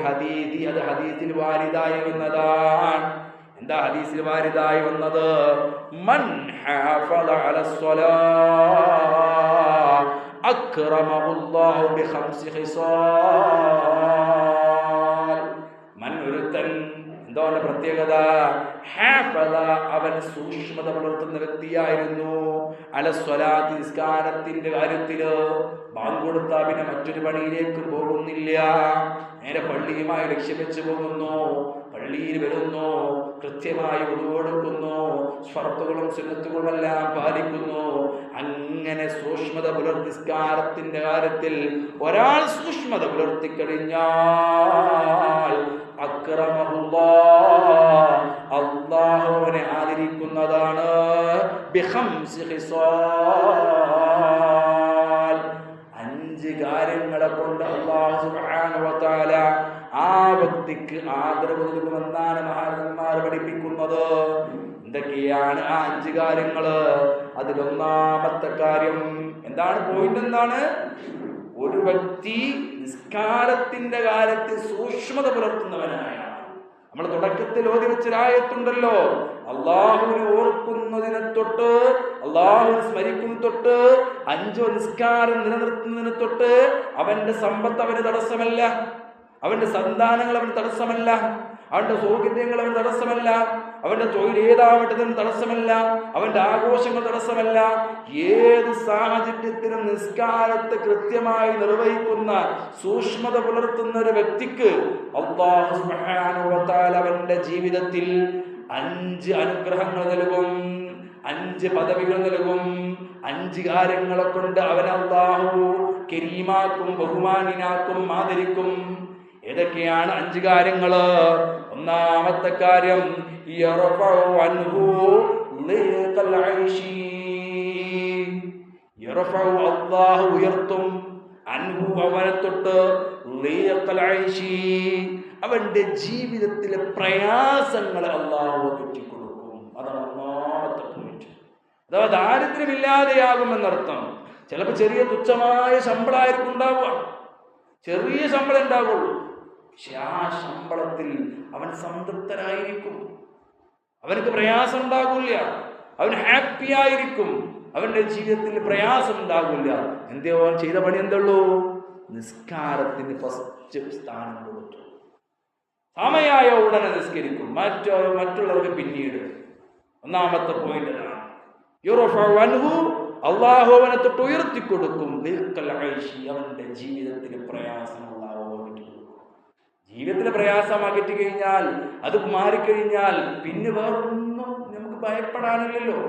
ഹദീദി, അത് ഹദീസിൽ വാരിദായി വന്നതാണ്. എന്താ ഹദീസിൽ വാരിദായി വന്നത്? മൻ ഹഫള അലസ്സലാ അക്രമഹുല്ലാഹു ബിഖംസി ഖിസാൽ. മൻ, ഒരുത്തൻ, എന്താണ് പ്രത്യേകത? ഹഫള, അവൻ സൂക്ഷ്മത പുലർത്തുന്ന വ്യക്തിയായിരുന്നു. അലസ്വലാത്തി, നിസ്കാരത്തിന്റെ കാര്യത്തില് ബാങ്ക് കൊടുത്താൽ പിന്നെ മറ്റൊരു പണിയിലേക്കും പോകുന്നില്ല, നേരെ പള്ളിയുമായി ലക്ഷ്യം വെച്ച് പോകുന്നു, പള്ളിയിൽ വരുന്നു, കൃത്യമായി വുളു എടുക്കുന്നു, ശർത്തുകളും സുന്നത്തുകളും എല്ലാം പാലിക്കുന്നു. അങ്ങനെ സൂക്ഷ്മത പുലർത്തി നിസ്കാരത്തിന്റെ കാര്യത്തിൽ ഒരാൾ സൂക്ഷ്മത പുലർത്തിക്കഴിഞ്ഞാൽ അക്രമഹുല്ലാഹ്, അല്ലാഹു അവനെ ആദരിക്കുന്നതാണ്. ബിഖംസി ഖിസാൽ, 5 കാര്യങ്ങളെ കൊണ്ട് അല്ലാഹു സുബ്ഹാനഹു വ തആല ആ വ്യക്തിക്ക് ആദരവ് നൽകുമെന്നാണ് മഹാന്മാർ പഠിപ്പിക്കുന്നത്. എന്തൊക്കെയാണ് ആ 5 കാര്യങ്ങള്? അതിലൊന്നാമത്തെ കാര്യം എന്താണ്? പോയിന്റ് എന്താണ്? ഒരു വ്യക്തി നിസ്കാരത്തിന്റെ കാര്യത്തിൽ സൂക്ഷ്മത പുലർത്തുന്നവനായ, നമ്മൾ തുടക്കത്തിൽ ഓതി വെച്ചൊരായത്തുണ്ടല്ലോ, അള്ളാഹുവിനെ ഓർക്കുന്നതിനെ തൊട്ട്, അള്ളാഹുവിനെ സ്മരിക്കുന്ന തൊട്ട്, 5 നിസ്കാരം നിലനിർത്തുന്നതിനെ തൊട്ട് അവന്റെ സമ്പത്ത് അവന് തടസ്സമല്ല, അവന്റെ സന്താനങ്ങൾ അവന് തടസ്സമല്ല, അവന്റെ സൗകര്യങ്ങൾ അവന് തടസ്സമല്ല, അവന്റെ തൊഴിൽ ഏതാവട്ടതിന് തടസ്സമല്ല, അവന്റെ ആഘോഷങ്ങൾ തടസ്സമല്ല. ഏത് സാഹചര്യത്തിനും നിസ്കാരത്തെ കൃത്യമായി നിർവഹിക്കുന്ന, സൂക്ഷ്മത പുലർത്തുന്ന ഒരു വ്യക്തിക്ക് അല്ലാഹു സുബ്ഹാനഹു വ തആല അവന്റെ ജീവിതത്തിൽ 5 അനുഗ്രഹങ്ങൾ നൽകും, 5 പദവികൾ നൽകും. 5 കാര്യങ്ങളെ കൊണ്ട് അവൻ അല്ലാഹു കരീമാക്കും, ബഹുമാനിനാക്കും, ആദരിക്കും. ഏതൊക്കെയാണ് 5 കാര്യങ്ങള്? ഒന്നാമത്തെ കാര്യം, അല്ലാഹു ഉയർത്തും, അൻഹു അവനെ തൊട്ട്, അവന്റെ ജീവിതത്തിലെ പ്രയാസങ്ങളെ അല്ലാഹു അകറ്റിക്കൊടുക്കും. അതാണ് ഒന്നാമത്തെ പോയിന്റ്. അഥവാ ദാരിദ്ര്യമില്ലാതെയാകുമെന്നർത്ഥം. ചിലപ്പോൾ ചെറിയ തുച്ഛമായ ശമ്പളമായിരിക്കും ഉണ്ടാവുക, ചെറിയ ശമ്പളം ഉണ്ടാവുള്ളൂ. പക്ഷെ ആ ശമ്പളത്തിൽ അവൻ സംതൃപ്തനായിരിക്കും, അവനക്ക് പ്രയാസം ഉണ്ടാകില്ല, അവൻ ഹാപ്പി ആയിരിക്കും, അവന്റെ ജീവിതത്തിൽ പ്രയാസം ഉണ്ടാകില്ല. എന്തോ അവൻ ചെയ്ത പണി എന്തുള്ളൂ? നിസ്കാരത്തിന് ഫസ്റ്റ് സ്ഥാനം കൊടുത്തു. സമയായ ഉടനെ നിസ്കരിക്കും, മറ്റുള്ളവർക്ക് പിന്നീട്. ഒന്നാമത്തെ പോയിന്റ് അതാണ്. അള്ളാഹു അവനെ തൊട്ട് ഉയർത്തിക്കൊടുക്കും. അവന്റെ ജീവിതത്തിന് പ്രയാസം ജീവിതത്തിലെ പ്രയാസം അകറ്റി കഴിഞ്ഞാൽ, അത് മാറിക്കഴിഞ്ഞാൽ പിന്നെ വേറൊന്നും നമുക്ക് ഭയപ്പെടാനില്ലല്ലോ.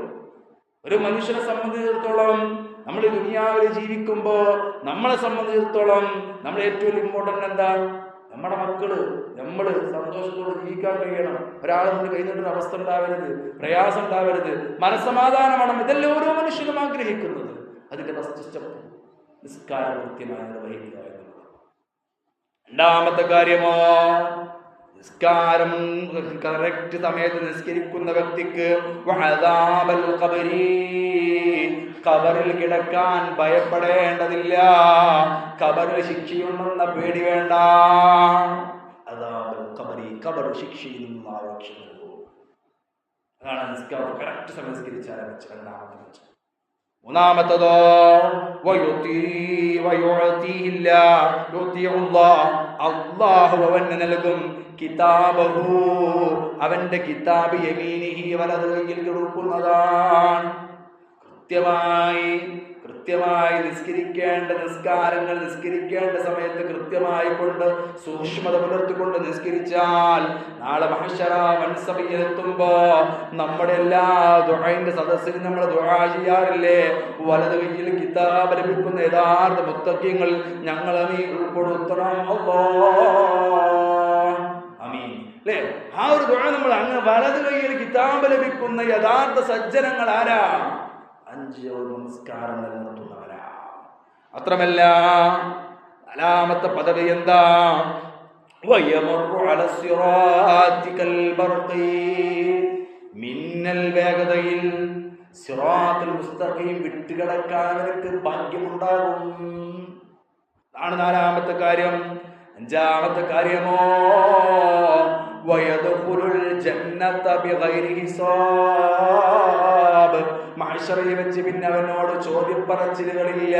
ഒരു മനുഷ്യനെ സംബന്ധിച്ചിടത്തോളം, നമ്മൾ ഈ ദുനിയാവിൽ ജീവിക്കുമ്പോൾ നമ്മളെ സംബന്ധിച്ചിടത്തോളം നമ്മൾ ഏറ്റവും ഇമ്പോർട്ടൻ്റ് എന്താ? നമ്മുടെ മക്കള്, നമ്മൾ സന്തോഷത്തോടെ ജീവിക്കാൻ കഴിയണം. ഒരാളെ കൊണ്ട് കഴിഞ്ഞിട്ടൊരു അവസ്ഥ ഉണ്ടാവരുത്, പ്രയാസം ഉണ്ടാവരുത്, മനസ്സമാധാനമാണ്. ഇതെല്ലാം ഓരോ മനുഷ്യനും ആഗ്രഹിക്കുന്നത്. അതിന്റെ ഫസ്റ്റ് സ്റ്റെപ്പ് നിസ്കാരം കൃത്യമായി നിർവഹിക്കുക എന്നുള്ളത്. രണ്ടാമത്തെ കാര്യമോ, നിസ്കാരം കറക്റ്റ് സമയത്ത് നിസ്കരിക്കുന്ന വ്യക്തിക്ക് ഖബറിൽ കിടക്കാൻ ഭയപ്പെടേണ്ടതില്ല, ഖബറിൽ ശിക്ഷയുണ്ടെന്ന പേടി വേണ്ട. ഖബർ ശിക്ഷയിൽ നിന്നും ആരക്ഷ നൽകും. അതാണ് നിസ്കാരം കറക്റ്റ് സമയം നിസ്കരിച്ചാൽ രണ്ടാമത്തെ. മൂന്നാമത്തതോ, അല്ലാഹു അവന് നൽകും കിതാബഹു, അവന്റെ കിതാബ് യമീനിഹി, വലത് കൈയിൽ കൊടുക്കുന്നതാണ്. കൃത്യമായി നിസ്കരിക്കേണ്ട നിസ്കാരങ്ങൾ നിസ്കരിക്കേണ്ട സമയത്ത് കൃത്യമായി കൊണ്ട് സൂക്ഷ്മത പുലർത്തിക്കൊണ്ട് നിസ്കരിച്ചാൽ നാളെ മഹ്ശറ വൻസഭയിലെത്തുമ്പോ നമ്മുടെ എല്ലാ ദുആന്റെ സദസ്സിലും നമ്മൾ ദുആ ചെയ്യാറില്ലേ? വലത് കൈയിൽ കിതാബ് ലഭിക്കുന്ന യഥാർത്ഥ മുത്തഖീങ്ങൾ ഞങ്ങളെ നീ ഉൾപ്പെടുത്തണം അല്ലാഹ്, ആമീൻ. അല്ലേ? ആ ഒരു ദുആ നമ്മൾ അങ്ങ് വലത് കൈയിൽ കിതാബ് ലഭിക്കുന്ന യഥാർത്ഥ സജ്ജനങ്ങൾ ആരാ? 5 നമസ്കാരം നിലനിർത്തുന്നവരാ. അത്രമല്ല, നാലാമത്തെ പദവി എന്താ? മിന്നൽ വേഗതയിൽ സിറാത്തുൽ മുസ്തഖീം വിട്ടുകിടക്കാൻ അവർക്ക് ഭാഗ്യമുണ്ടാകും. അതാണ് നാലാമത്തെ കാര്യം. അഞ്ചാമത്തെ കാര്യമോ, വയദ്ഖുലുൽ ജന്നത ബിഗൈരി ഹിസാബ്. മഹ്ശറയിൽ വെച്ച് പിന്നെ അവനോട് ചോദ്യപ്പറച്ചിലുകളില്ല,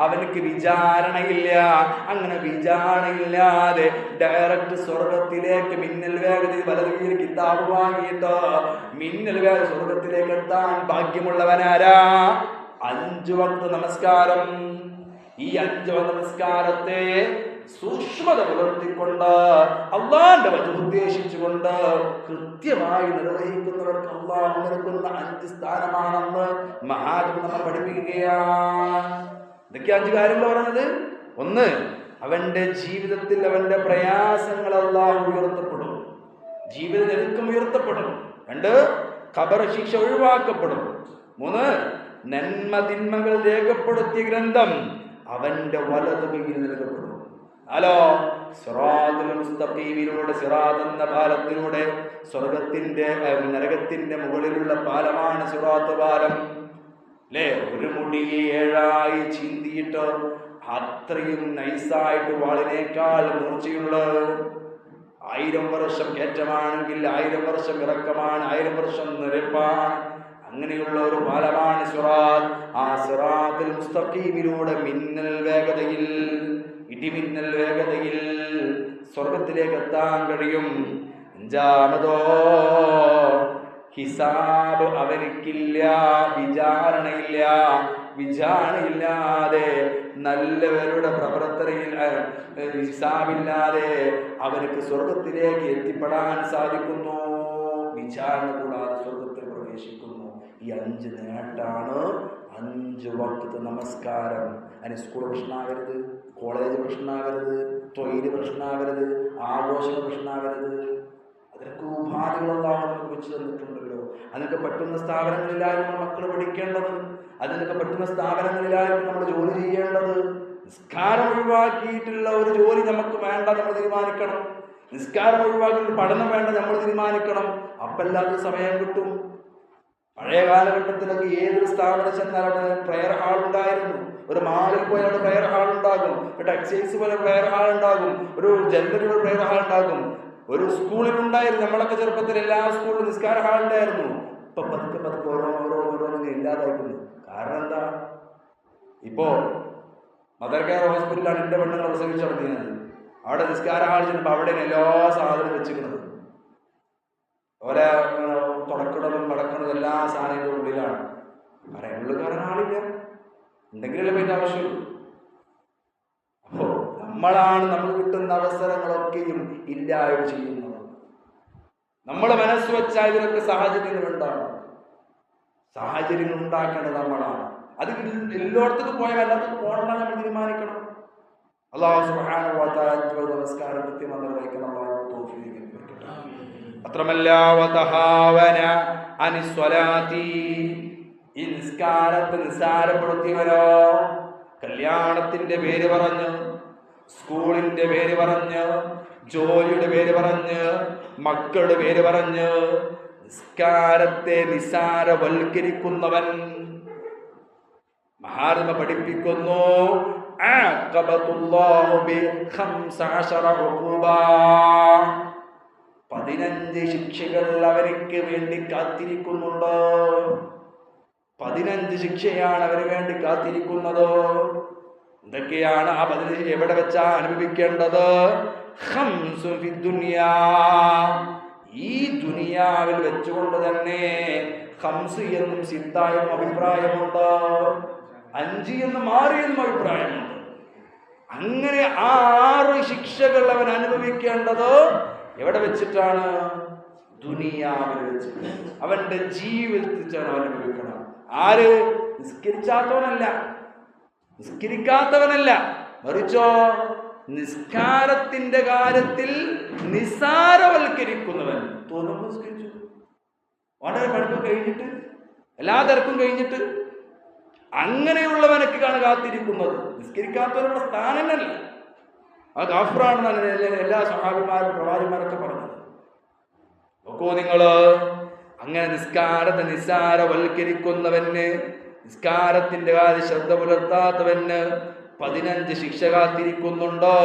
അവനക്ക് വിചാരണയില്ല. അങ്ങനെ വിചാരണയില്ലാതെ ഡയറക്റ്റ് സ്വർഗത്തിലേക്ക് മിന്നൽ വേഗതയിൽ വലതുകയിൽ കിതാബ് വാങ്ങിയിട്ട് മിന്നൽ വേഗ സ്വർഗത്തിലേക്ക് എത്താൻ ഭാഗ്യമുള്ളവനാരാ? 5 വക്ത് നമസ്കാരം. ഈ 5 വക്ത് നമസ്കാരത്തെ സൂക്ഷ്മത പുലർത്തിക്കൊണ്ട് അള്ളാന്റെ വജഹ് ഉദ്ദേശിച്ചുകൊണ്ട് കൃത്യമായി നിർവഹിക്കുന്നവർക്ക് അള്ളാഹു നൽകുന്ന 5 സ്ഥാനമാണെന്ന് മഹാത്മ നമ്മൾ പഠിപ്പിക്കുകയാണ്. ഇതൊക്കെ 5 കാര്യങ്ങൾ പറഞ്ഞത്. 1, അവന്റെ ജീവിതത്തിൽ അവന്റെ പ്രയാസങ്ങൾ അള്ളാഹു ഉയർത്തപ്പെടും, ജീവിത ഞെരുക്കം ഉയർത്തപ്പെടും. 2, ഖബർ ശിക്ഷ ഒഴിവാക്കപ്പെടും. 3, നന്മതിന്മകൾ രേഖപ്പെടുത്തിയ ഗ്രന്ഥം അവന്റെ വലതു കൈയിൽ നൽകപ്പെടും. ഹലോ, സിറാത്തുൽ മുസ്തഖീമിലൂടെ, സിറാത്ത് എന്ന പാലത്തിലൂടെ, സ്വർഗത്തിന്റെ നരകത്തിന്റെ മുകളിലുള്ള പാലമാണ് സിറാത്ത് പാലം. അല്ലേ? ഒരു മുടിയെ 7ആയി ചീന്തിയിട്ട് അത്രയും നൈസായിട്ട് വാളിനേക്കാൾ മൂർച്ചയുള്ള 1000 വർഷം കയറ്റമാണെങ്കിൽ 1000 വർഷം ഇറക്കമാണ്, 1000 വർഷം നിരപ്പാണ്. അങ്ങനെയുള്ള ഒരു പാലമാണ് സിറാത്ത്. ആ സിറാത്തുൽ മുസ്തഖീമിലൂടെ മിന്നൽ വേഗതയിൽ, ഇടിമിന്നൽ വേഗതയിൽ സ്വർഗത്തിലേക്ക് എത്താൻ കഴിയും. 5-മതോ ഹിസാബ് അവനിക്കില്ല, വിചാരണയില്ല. വിചാരണയില്ലാതെ നല്ലവരുടെ പ്രവർത്തനയിൽ ഹിസാബില്ലാതെ അവർക്ക് സ്വർഗത്തിലേക്ക് എത്തിപ്പെടാൻ സാധിക്കുന്നു. വിചാരണ കൂടാതെ സ്വർഗത്തിൽ പ്രവേശിക്കുന്നു. ഈ 5 നേട്ടാണ് 5 വക്ത് നമസ്കാരം. അതിന് സ്കൂൾ പ്രശ്നമാകരുത്, കോളേജ് പ്രശ്നമാകരുത്, തൊഴിൽ പ്രശ്നമാകരുത്, ആഘോഷ പ്രശ്നമാകരുത്. അതിനൊക്കെ ഉപാധികളെല്ലാം നമുക്ക് വെച്ച് തന്നിട്ടുണ്ടല്ലോ. അതിനൊക്കെ പറ്റുന്ന സ്ഥാപനങ്ങളിലായിരുന്നു മക്കൾ പഠിക്കേണ്ടത്. അതിനൊക്കെ പറ്റുന്ന സ്ഥാപനങ്ങളിലായിരുന്നു നമ്മൾ ജോലി ചെയ്യേണ്ടത്. നിസ്കാരം ഒഴിവാക്കിയിട്ടുള്ള ഒരു ജോലി നമുക്ക് വേണ്ട, നമ്മൾ തീരുമാനിക്കണം. നിസ്കാരം ഒഴിവാക്കിയിട്ട് പഠനം വേണ്ട, നമ്മൾ തീരുമാനിക്കണം. അപ്പല്ലാത്ത സമയം കിട്ടും. പഴയ കാലഘട്ടത്തിലൊക്കെ ഏതൊരു സ്ഥാപനം ചെന്നാൽ അവിടെ പ്രയർ ഹാൾ ഉണ്ടായിരുന്നു. ഒരു മാളിൽ പോയി അവിടെ പ്രയർ ഹാൾ ഉണ്ടാകും, ഒരു ടെക്സ്റ്റൈൽസ് പോലെ പ്രയർ ഹാൾ ഉണ്ടാകും, ഒരു ജനറൽ പ്രയർ ഹാൾ ഉണ്ടാകും. ഒരു സ്കൂളിൽ ഉണ്ടായിരുന്നു. നമ്മളൊക്കെ ചെറുപ്പത്തിൽ എല്ലാ സ്കൂളിലും നിസ്കാര ഹാൾ ഉണ്ടായിരുന്നു. ഇപ്പൊ പതുക്കെ പതുക്കെ ഓരോന്നും ഇല്ലാതായിരുന്നു. കാരണം എന്താ? ഇപ്പോ മദർ കെയർ ഹോസ്പിറ്റലാണ് എൻ്റെ പെണ്ണുങ്ങൾ പ്രസവിച്ച് നടത്തിയത്. അവിടെ നിസ്കാര ഹാൾ ചെല്ലുമ്പോൾ അവിടെ എല്ലാ സാധനവും വെച്ചിരിക്കുന്നത്. ഓരോ തുടക്കണതും മടക്കണതും എല്ലാ സാധനങ്ങളുടെ ഉള്ളിലാണ്. കാരണം ഉള്ളിൽ കയറാൻ ആളില്ല, എന്തെങ്കിലും അതിൻ്റെ ആവശ്യമുള്ളൂ. അപ്പോ നമ്മളാണ് നമുക്ക് കിട്ടുന്ന അവസരങ്ങളൊക്കെയും ഇല്ലായ്മ ചെയ്യുന്നത്. നമ്മൾ മനസ്സ് വെച്ചാൽ ഇതിനൊക്കെ സാഹചര്യങ്ങൾ ഉണ്ടാകും. സാഹചര്യങ്ങൾ ഉണ്ടാക്കേണ്ടത് നമ്മളാണ്. അത് എല്ലായിടത്തേക്ക് പോയാൽ എല്ലാത്തും പോകണം നമ്മൾ തീരുമാനിക്കണം. അല്ലാഹു സുബ്ഹാനഹു വ തആല നമസ്കാരം കൃത്യമായി നിർവഹിക്കണം. അല്ലാഹു തൗഫീഖ് നൽകട്ടെ. മാത്രമല്ല വതഹാവന അനിസ്വലാത്തി, ഈ നിസ്കാരത്തെ നിസ്സാരപ്പെടുത്തിയവനോ കല്യാണത്തിന്റെ പേര് പറഞ്ഞ്, സ്കൂളിന്റെ പേര് പറഞ്ഞ്, ജോലിയുടെ പേര് പറഞ്ഞ്, മക്കളുടെ പേര് പറഞ്ഞ് നിസ്കാരത്തെ നിസ്സാരവൽക്കരിക്കുന്നവൻ മഹാത്മ പഠിപ്പിക്കുന്നു 15 ശിക്ഷകൾ അവർക്ക് വേണ്ടി കാത്തിരിക്കുന്നുണ്ടോ? 15 ശിക്ഷയാണ് അവന് വേണ്ടി കാത്തിരിക്കുന്നത്. എന്തൊക്കെയാണ് ആ 15? എവിടെ വെച്ചാ അനുഭവിക്കേണ്ടത്? ഈ ദുനിയാവിൽ വെച്ചുകൊണ്ട് തന്നെ. ഖംസ് എന്നും സിത്തായും അഭിപ്രായമുണ്ട്, 5 എന്നും 6 എന്നും അഭിപ്രായമുണ്ട്. അങ്ങനെ 6 ശിക്ഷകൾ അവൻ അനുഭവിക്കേണ്ടത് എവിടെ വെച്ചിട്ടാണ്? ദുനിയാവിൽ വെച്ചിട്ട്. അവന്റെ ജീവിതത്തിൽ അവൻ അനുഭവിക്കണം. ആര്? നിസ്കരിക്കാത്തവനല്ല, മറിച്ചോ നിസ്കാരത്തിന്റെ കാര്യത്തിൽ നിസ്സാരവൽക്കരിക്കുന്നവൻ. തോന്നുമ്പോൾ നിസ്കരിച്ചു, വളരെ പഠിപ്പ് കഴിഞ്ഞിട്ട്, എല്ലാ തിരക്കും കഴിഞ്ഞിട്ട്, അങ്ങനെയുള്ളവനൊക്കെയാണ് കാത്തിരിക്കുന്നത്. നിസ്കരിക്കാത്തവരുടെ സ്ഥാനമല്ല, ആ ഗാഫറാണെന്നാണ് എല്ലാ സഹാബിമാരും പ്രവാചകന്മാരൊക്കെ പറഞ്ഞത്. നോക്കൂ നിങ്ങള്, അങ്ങനെ നിസ്കാരത്തെ നിസ്സാരവൽക്കരിക്കുന്നവന്, നിസ്കാരത്തിന്റെ കാര്യം ശ്രദ്ധ പുലർത്താത്തവന് 15 ശിക്ഷ കാത്തിരിക്കുന്നുണ്ടോ?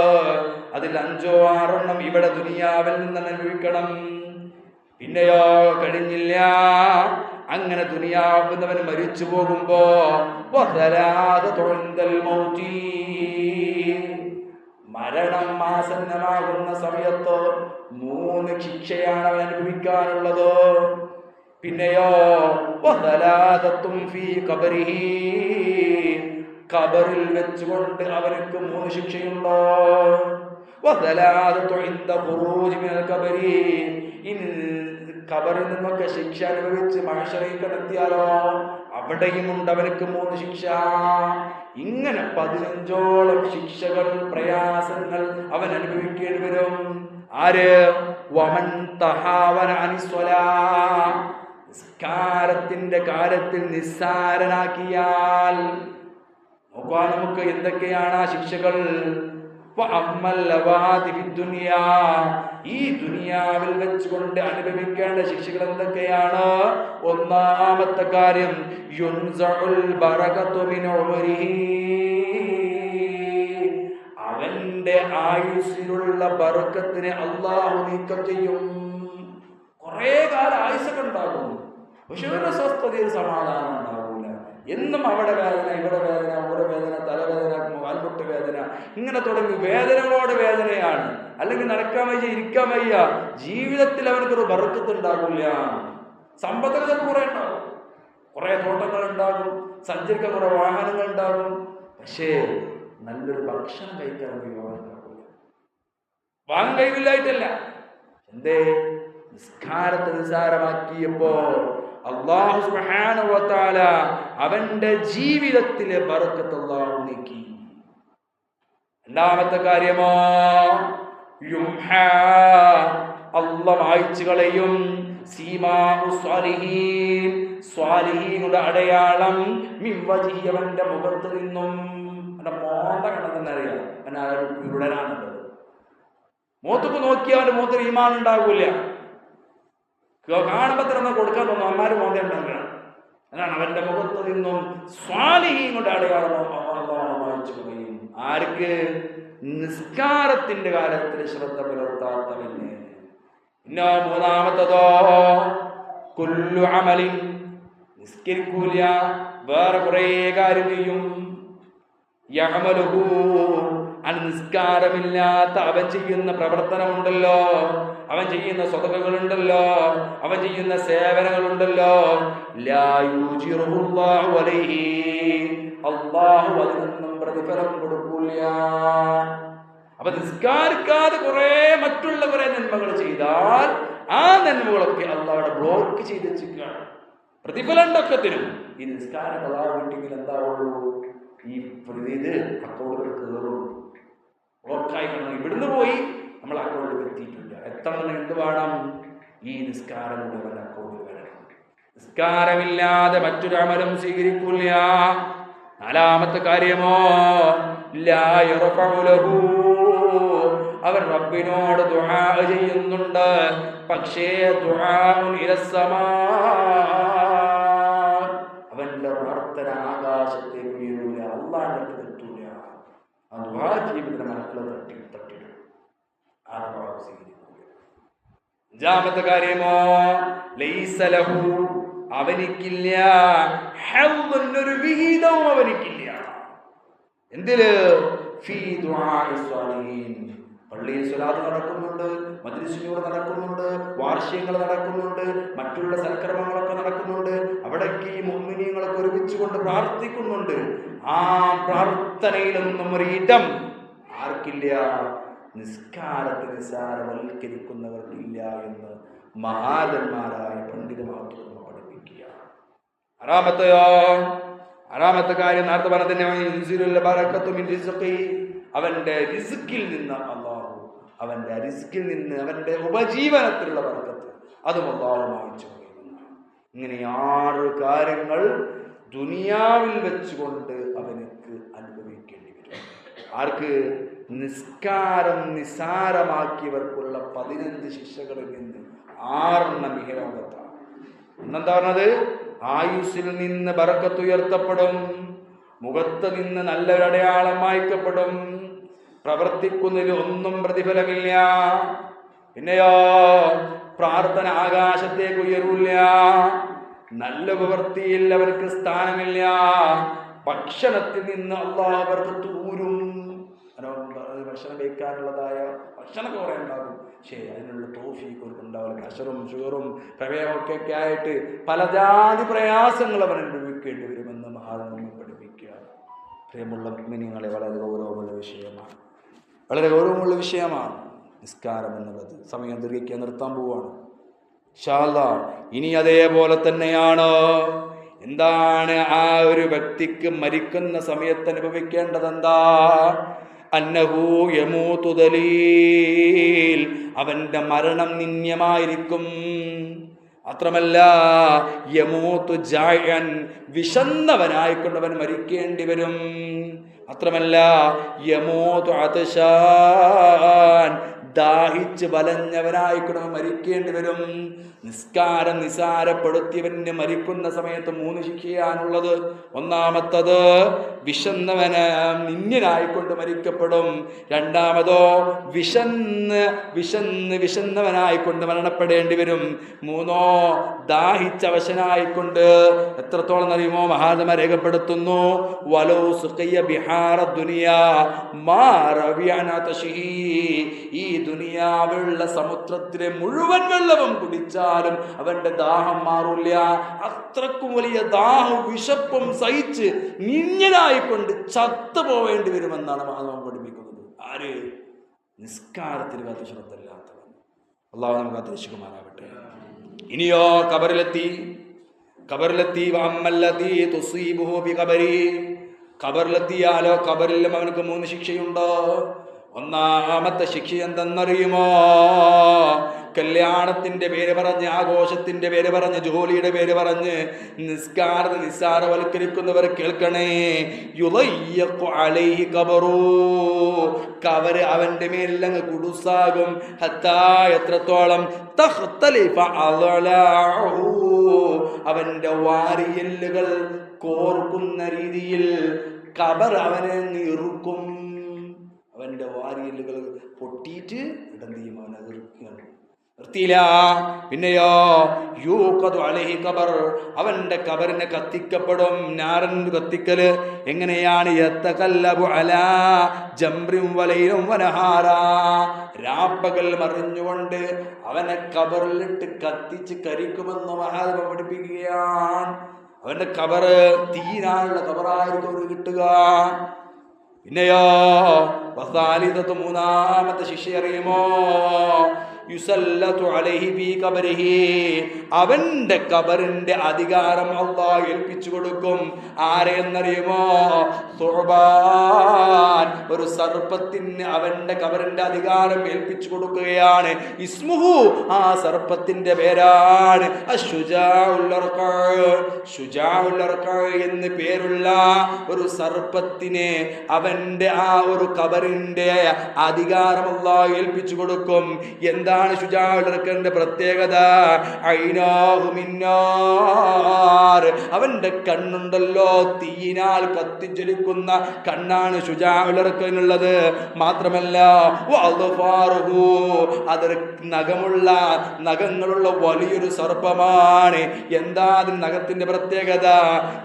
അതിൽ 5-6 ഇവിടെ ദുനിയാവിൽ നിന്ന് അനുഭവിക്കണം. പിന്നെയോ കഴിഞ്ഞില്ല. അങ്ങനെ ദുനിയാവുന്നവൻ മരിച്ചു പോകുമ്പോ മരണം ആസന്നമാകുന്ന സമയത്ത് 3 ശിക്ഷയാണ് അവൻ അനുഭവിക്കാനുള്ളത്. പിന്നെയോ ഖബറിൽ വെച്ചുകൊണ്ട് അവർക്ക് 3 ശിക്ഷയുണ്ടോ? ഖബറിൽ നിന്നൊക്കെ ശിക്ഷ അനുഭവിച്ച് മഹ്ശറിൽ കിടത്തിയാലോ അവിടെയും ഉണ്ട് അവനക്ക് 3 ശിക്ഷ. ഇങ്ങനെ 15ഓളം ശിക്ഷകൾ, പ്രയാസങ്ങൾ അവൻ അനുഭവിക്കേണ്ടി വരും. ആര്? വമൻ തഹാവന അനിസ്വലാ, നിസ്കാരത്തിന്റെ കാര്യത്തിൽ നിസ്സാരനാക്കിയാൽ. നോക്കുക നമുക്ക് എന്തൊക്കെയാണ് ആ ശിക്ഷകൾ. ഈ ദുനിയാവിൽ വെച്ചുകൊണ്ട് അനുഭവിക്കേണ്ട ശിക്ഷകൾ എന്തൊക്കെയാണ്? ഒന്നാമത്തെ കാര്യം, അവന്റെ അവന്റെ ആയുസ്സിലുള്ള ബർക്കത്തിനെ അള്ളാഹു നീക്കം ചെയ്യും. കുറെ കാലം ആയുസ്സൊക്കെ ഉണ്ടാകും, പക്ഷെ ഒരു സ്വസ്ഥതയിൽ സമാധാനം ഉണ്ടാവൂല. എന്നും അവിടെ വേദന, ഇവിടെ വേദന, അവിടെ വേദന, തലവേദന, കാൽമുട്ട് വേദന, ഇങ്ങനെ തുടങ്ങി വേദനകളോട് വേദനയാണ്. അല്ലെങ്കിൽ നടക്കാൻ വയ്യ, ഇരിക്കാൻ വയ്യ. ജീവിതത്തിൽ അവനക്കൊരു ബർക്കത്ത് ഉണ്ടാകില്ല. സമ്പത്തുകൾ കുറെ ഉണ്ടാകും, കുറെ തോട്ടങ്ങൾ ഉണ്ടാകും, സഞ്ചരിക്കാൻ കുറെ വാഹനങ്ങൾ ഉണ്ടാകും, പക്ഷേ നല്ലൊരു ഭക്ഷണം കഴിക്കാൻ ഉണ്ടാകില്ല. വാങ്ങാൻ കഴിവില്ലായിട്ടല്ല, എന്തേ? നിസ്കാരത്തെ നിസ്സാരമാക്കിയപ്പോ അല്ലാഹു സുബ്ഹാനഹു വ തആല അവന്റെ ജീവിതത്തിലെ ബർക്കത്ത് അല്ലാഹു നീക്കി. രണ്ടാമത്തെ കാര്യമോ യുംഹാ, അല്ലാഹു മായ്ച്ചു കളയും സീമാഉ സ്വാലിഹീൻ, സ്വാലിഹീനുടെ അടയാളം മിൻ വജ്ഹി, അവന്റെ മുഖത്ത് നിന്നും. അവന്റെ മോന്ത കണ്ടെന്നറിയാം, അവൻ ആരുടനാണുള്ളത്. മോത്തക്ക് നോക്കിയാൽ അവന്റെ മുഖത്ത് ഈമാൻ ഉണ്ടാകൂല. കാണുമ്പോ തന്നെ കൊടുക്കാൻ തോന്നും, അമ്മാര് മോന്ത ഉണ്ടാക്കണം. അതാണ് അവന്റെ മുഖത്ത് നിന്നും സ്വാലിഹീനുടെ അടയാളം വായിച്ചു പറയും. ആർക്ക്? നിസ്കാരത്തിന്റെ കാര്യത്തിൽ ശ്രദ്ധ പുലർത്താത്തവന്. പിന്നെ മൂന്നാമത്തതോ കുല്ലു അമലിൻ, നിസ്കരിക്കൂല, വേറെ കുറെ കാര്യം ചെയ്യും. യഅമലുഹു, നിസ്കാരമില്ലാത്ത അവൻ ചെയ്യുന്ന പ്രവർത്തനമുണ്ടല്ലോ, അവൻ ചെയ്യുന്ന സ്വതകകളുണ്ടല്ലോ, അവൻ ചെയ്യുന്ന സേവനങ്ങളുണ്ടല്ലോ, ലാ യുജിറുല്ലാഹു അലൈഹി, അല്ലാഹു അതിനൊന്നും പ്രതിഫലം കൊടുക്കൂല. അപ്പൊ നിസ്കാരിക്കാതെ കുറെ മറ്റുള്ള കുറെ നന്മകൾ ചെയ്താൽ ആ നന്മകളൊക്കെ അല്ലാഹു ബ്ലോക്ക് ചെയ്ത് വെച്ചിരിക്കുകയാണ്. പ്രതിഫലം ഉണ്ടൊക്കത്തിനും. ഈ നിസ്കാരം അല്ലാഹു കിട്ടിയെങ്കിൽ എന്താവുള്ളൂ? ഈ ഇത് അക്കൗണ്ടുകൾ കയറും, ബ്ലോക്കായി കാണും. ഇവിടുന്ന് പോയി നമ്മൾ അക്കൗണ്ടിൽ എത്തിയിട്ടില്ല. എത്തണം എന്ത് വേണം? ഈ നിസ്കാരം കൊണ്ട് അക്കൗണ്ടിൽ വരണം. നിസ്കാരമില്ലാതെ മറ്റൊരു അമലും സ്വീകരിക്കില്ല. നാലാമത്തെ കാര്യമോ ലാ യർഫഉ ലഹു, അവൻ റബ്ബിനോട് ദുആ ചെയ്യുന്നുണ്ട്, പക്ഷേ ദുആഉൻ ഇലസ്സമാ, അവന്റെ പ്രാർത്ഥന ആകാശത്തേക്ക് ഉയരൂല, അല്ലാഹുവിന്റെ അടുത്ത് എത്തൂല. ആ ദുആ ജീവിതത്തിന്റെ മനസ്സിൽ തട്ടിടും. ആ ദുആ സ്വീകരിക്കൂല. അഞ്ചാമത്തെ കാര്യമോ ലൈസ ലഹു, അവനിക്കില്ല ഹവ്വൻ, ഒരു വിഹിതവും അവനിക്കില്ല. എന്തില്? ഫീ ദുആഇ സ്വാലിഹീൻ. പള്ളിയിൽ സ്വലാത്ത് നടക്കുന്നുണ്ട്, മജ്ലിസുകൾ നടക്കുന്നുണ്ട്, വാർഷികങ്ങൾ നടക്കുന്നുണ്ട്, മറ്റുള്ള സൽക്കർമ്മങ്ങളൊക്കെ നടക്കുന്നുണ്ട്. അവിടേക്ക് ഈ മുഅ്മിനീങ്ങളൊക്കെ ഒരുമിച്ചുകൊണ്ട് പ്രാർത്ഥിക്കുന്നുണ്ട്. ആ പ്രാർത്ഥനയിലൊന്നും ഒരു ഇടം ആർക്കില്ല? നിസ്കാരത്തെ നിസ്സാരവൽക്കരിക്കുന്നവർക്കില്ല എന്ന് മഹാരന്മാരായ പണ്ഡിതന്മാർ പഠിപ്പിക്കുക. ആറാമത്തെ കാര്യം നേരത്തെ പറഞ്ഞ അവന്റെ റിസ്കിൽ നിന്ന് അല്ലാഹു, അവന്റെ റിസ്കിൽ നിന്ന് അവന്റെ ഉപജീവനത്തിലുള്ള ബർക്കത്ത് അതും അല്ലാഹു വാങ്ങിച്ചു പറയുന്നു. ഇങ്ങനെ 6 കാര്യങ്ങൾ ദുനിയാവിൽ വെച്ചുകൊണ്ട് അവനക്ക് അനുഭവിക്കേണ്ടി വരും. ആർക്ക്? നിസ്കാരം നിസാരമാക്കിയവർക്കുള്ള 15 ശിക്ഷകളിൽ നിന്ന് 6 മിഹലോകത്താണ്. എന്നെന്താ പറഞ്ഞത്? ആയുസ്സിൽ നിന്ന് ബർക്കത്ത് ഉയർത്തപ്പെടും, മുഖത്ത് നിന്ന് നല്ലൊരടയാളം മായ്ക്കപ്പെടും, പ്രവർത്തിക്കുന്നതിൽ ഒന്നും പ്രതിഫലമില്ല. പിന്നെയോ പ്രാർത്ഥന ആകാശത്തേക്ക് ഉയരൂല്ല, നല്ല പ്രവൃത്തിയിൽ അവർക്ക് സ്ഥാനമില്ല, ഭക്ഷണത്തിൽ നിന്ന് അല്ലാഹു ബർക്കത്ത് ഊരും. ഭക്ഷണം കഴിക്കാനുള്ളതായ ഭക്ഷണമൊക്കെ കുറെ ഉണ്ടാകും, പക്ഷേ അതിനുള്ള തൗഫീഖ് ഉണ്ടാവില്ല. പ്രഷറും ഷുഗറും പ്രമേഹമൊക്കെ ആയിട്ട് പല ജാതി പ്രയാസങ്ങൾ അവൻ അനുഭവിക്കേണ്ടി വരുമെന്ന് മഹാത്മാവ് പഠിപ്പിക്കുക. പ്രിയമുള്ള മുഅ്മിനീങ്ങളെ, വളരെ ഗൗരവമുള്ള വിഷയമാണ്, വളരെ ഗൗരവമുള്ള വിഷയമാണ് നിസ്കാരം എന്നുള്ളത്. സമയം ദീർഘിക്കാൻ നിർത്താൻ പോവാണ് ഇൻഷാ അല്ലാഹ്. ഇനി അതേപോലെ തന്നെയാണ് എന്താണ് ആ ഒരു വ്യക്തിക്ക് മരിക്കുന്ന സമയത്ത് അനുഭവിക്കേണ്ടത്? എന്താ? അന്നഹു യമൂതു ദലീൽ, അവന്റെ മരണം നിന്ദ്യമായിരിക്കും. മാത്രമല്ല യമൂതു ജാഇഅൻ, വിശന്നവനായിക്കൊണ്ടവൻ മരിക്കേണ്ടി വരും. മാത്രമല്ല യമൂതു അതശാൻ, ദാഹിച്ച് വലഞ്ഞവനായിക്കൊണ്ട് മരിക്കേണ്ടി വരും. നിസ്കാരം നിസാരപ്പെടുത്തിയവന് മരിക്കുന്ന സമയത്ത് 3 ശിക്ഷയാണുള്ളത്. ഒന്നാമത്തത് വിശന്നവന് നിന്യനായിക്കൊണ്ട് മരിക്കപ്പെടും. രണ്ടാമതോ വിശന്നവനായിക്കൊണ്ട് മരണപ്പെടേണ്ടി വരും. മൂന്നോ ദാഹിച്ചവശനായിക്കൊണ്ട്. എത്രത്തോളം അറിയുമോ? മഹാത്മ രേഖപ്പെടുത്തുന്നു, വലോ സുഖിയ ബിഹാറ ദുനിയാ മാ റവിഅന തശഹി. ഈ ദുനിയാവുള്ള സമുദ്രത്തിലെ മുഴുവൻ വെള്ളവും കുടിച്ചാലും അവന്റെ ദാഹം മാറില്ല. അത്രക്കും വലിയ ദാഹവും വിശപ്പും സഹിച്ച് നിന്യനായിക്കൊണ്ട് ചത്തുപോവേണ്ടി വരുമെന്നാണ് മഹാത്മാ പഠിപ്പിക്കുന്നത്. ആര്? നിസ്കാരത്തിൽ കാത്ത് ശ്രദ്ധയില്ലാത്തവൻ. അള്ളാഹു നമുക്ക് അന്തരിക്കുമാറാവട്ടെ. ഇനിയോ ഖബറിലെത്തി. ഖബറിലെത്തിയാലോ ഖബറിലും അവനക്ക് 3 ശിക്ഷയുണ്ടോ? ഒന്നാമത്തെ ശിക്ഷ എന്തെന്നറിയുമോ? കല്യാണത്തിന്റെ പേര് പറഞ്ഞ്, ആഘോഷത്തിന്റെ പേര് പറഞ്ഞ്, ജോലിയുടെ പേര് പറഞ്ഞ് നിസ്കാരത്തെ നിസ്സാരവൽക്കരിക്കുന്നവർ കേൾക്കണേ. യുളയ്യഖു അലൈഹി ഖബറു. ഖബർ അവന്റെ മേലങ്ങ് കുടുസാകും. ഹത്താ എത്രത്തോളം? തഖ്തലിഫ അളലാഹു. അവന്റെ വാരിയെല്ലുകൾ കോർക്കുന്ന രീതിയിൽ ഖബർ അവനെ ഇറുക്കും. അവന്റെ വാരിയെല്ലുകൾ പൊട്ടിയിട്ട് ഇടന്തിയും അവനെ ഇറുക്കുകയാണ്. നിർത്തിയില്ല. പിന്നെയോ യൂഖദു അലൈഹി ഖബർ. അവന്റെ ഖബറിനെ കത്തിക്കപ്പെടും. നാരൻ കത്തിക്കല് എങ്ങനെയാണ്? യതകല്ലബു അലാ ജംറിൻ വലൈലും വനഹാരാ. രാപ്പകൽ മറിഞ്ഞുകൊണ്ട് അവനെ ഖബറിലിട്ട് കത്തിച്ച് കരിക്കുമെന്ന് മഹാത്മ പഠിപ്പിക്കുകയാണ്. അവന്റെ ഖബറ് തീരാനുള്ള ഖബറായിരിക്കും അവർ കിട്ടുക. പിന്നെയോ വസാലിദത്തു, മൂന്നാമത്തെ ശിക്ഷ അറിയുമോ? യുസല്ലതു അലൈഹി ഫീ ഖബരിഹി. അവന്റെ ഖബറിന്റെ അധികാരം അല്ലാഹു ഏൽപ്പിച്ചു കൊടുക്കും. ആരെന്നറിയുമോ? സുഅബാൻ. ഒരു സർപ്പത്തിന് അവന്റെ ഖബറിന്റെ അധികാരം ഏൽപ്പിച്ചു കൊടുക്കുകയാണ്. ഇസ്മുഹു. ആ സർപ്പത്തിന്റെ പേരാണ് അശ്ശുജാഉൽ അർഖ. ശുജാഉൽ അർഖ എന്ന് പേരുള്ള ഒരു സർപ്പത്തിനെ അവന്റെ ആ ഒരു ഖബറിന്റെ അധികാരം അല്ലാഹു ഏൽപ്പിച്ചു കൊടുക്കും. എന്താ ശുജാഉൽ അർഖന്റെ പ്രത്യേകത? ഐനാഹു മിന്നാർ. അവന്റെ കണ്ണുണ്ടല്ലോ തീയിനാൽ കത്തിജ്വലിക്കുന്ന കണ്ണാണ് ശുജാഉൽ അർഖിനുള്ളത്. മാത്രമല്ല വഅദ്ഫാറുഹു. അതൊരു നഖങ്ങളുള്ള വലിയൊരു സർപ്പമാണ്. എന്താ അതിന് നഖത്തിന്റെ പ്രത്യേകത?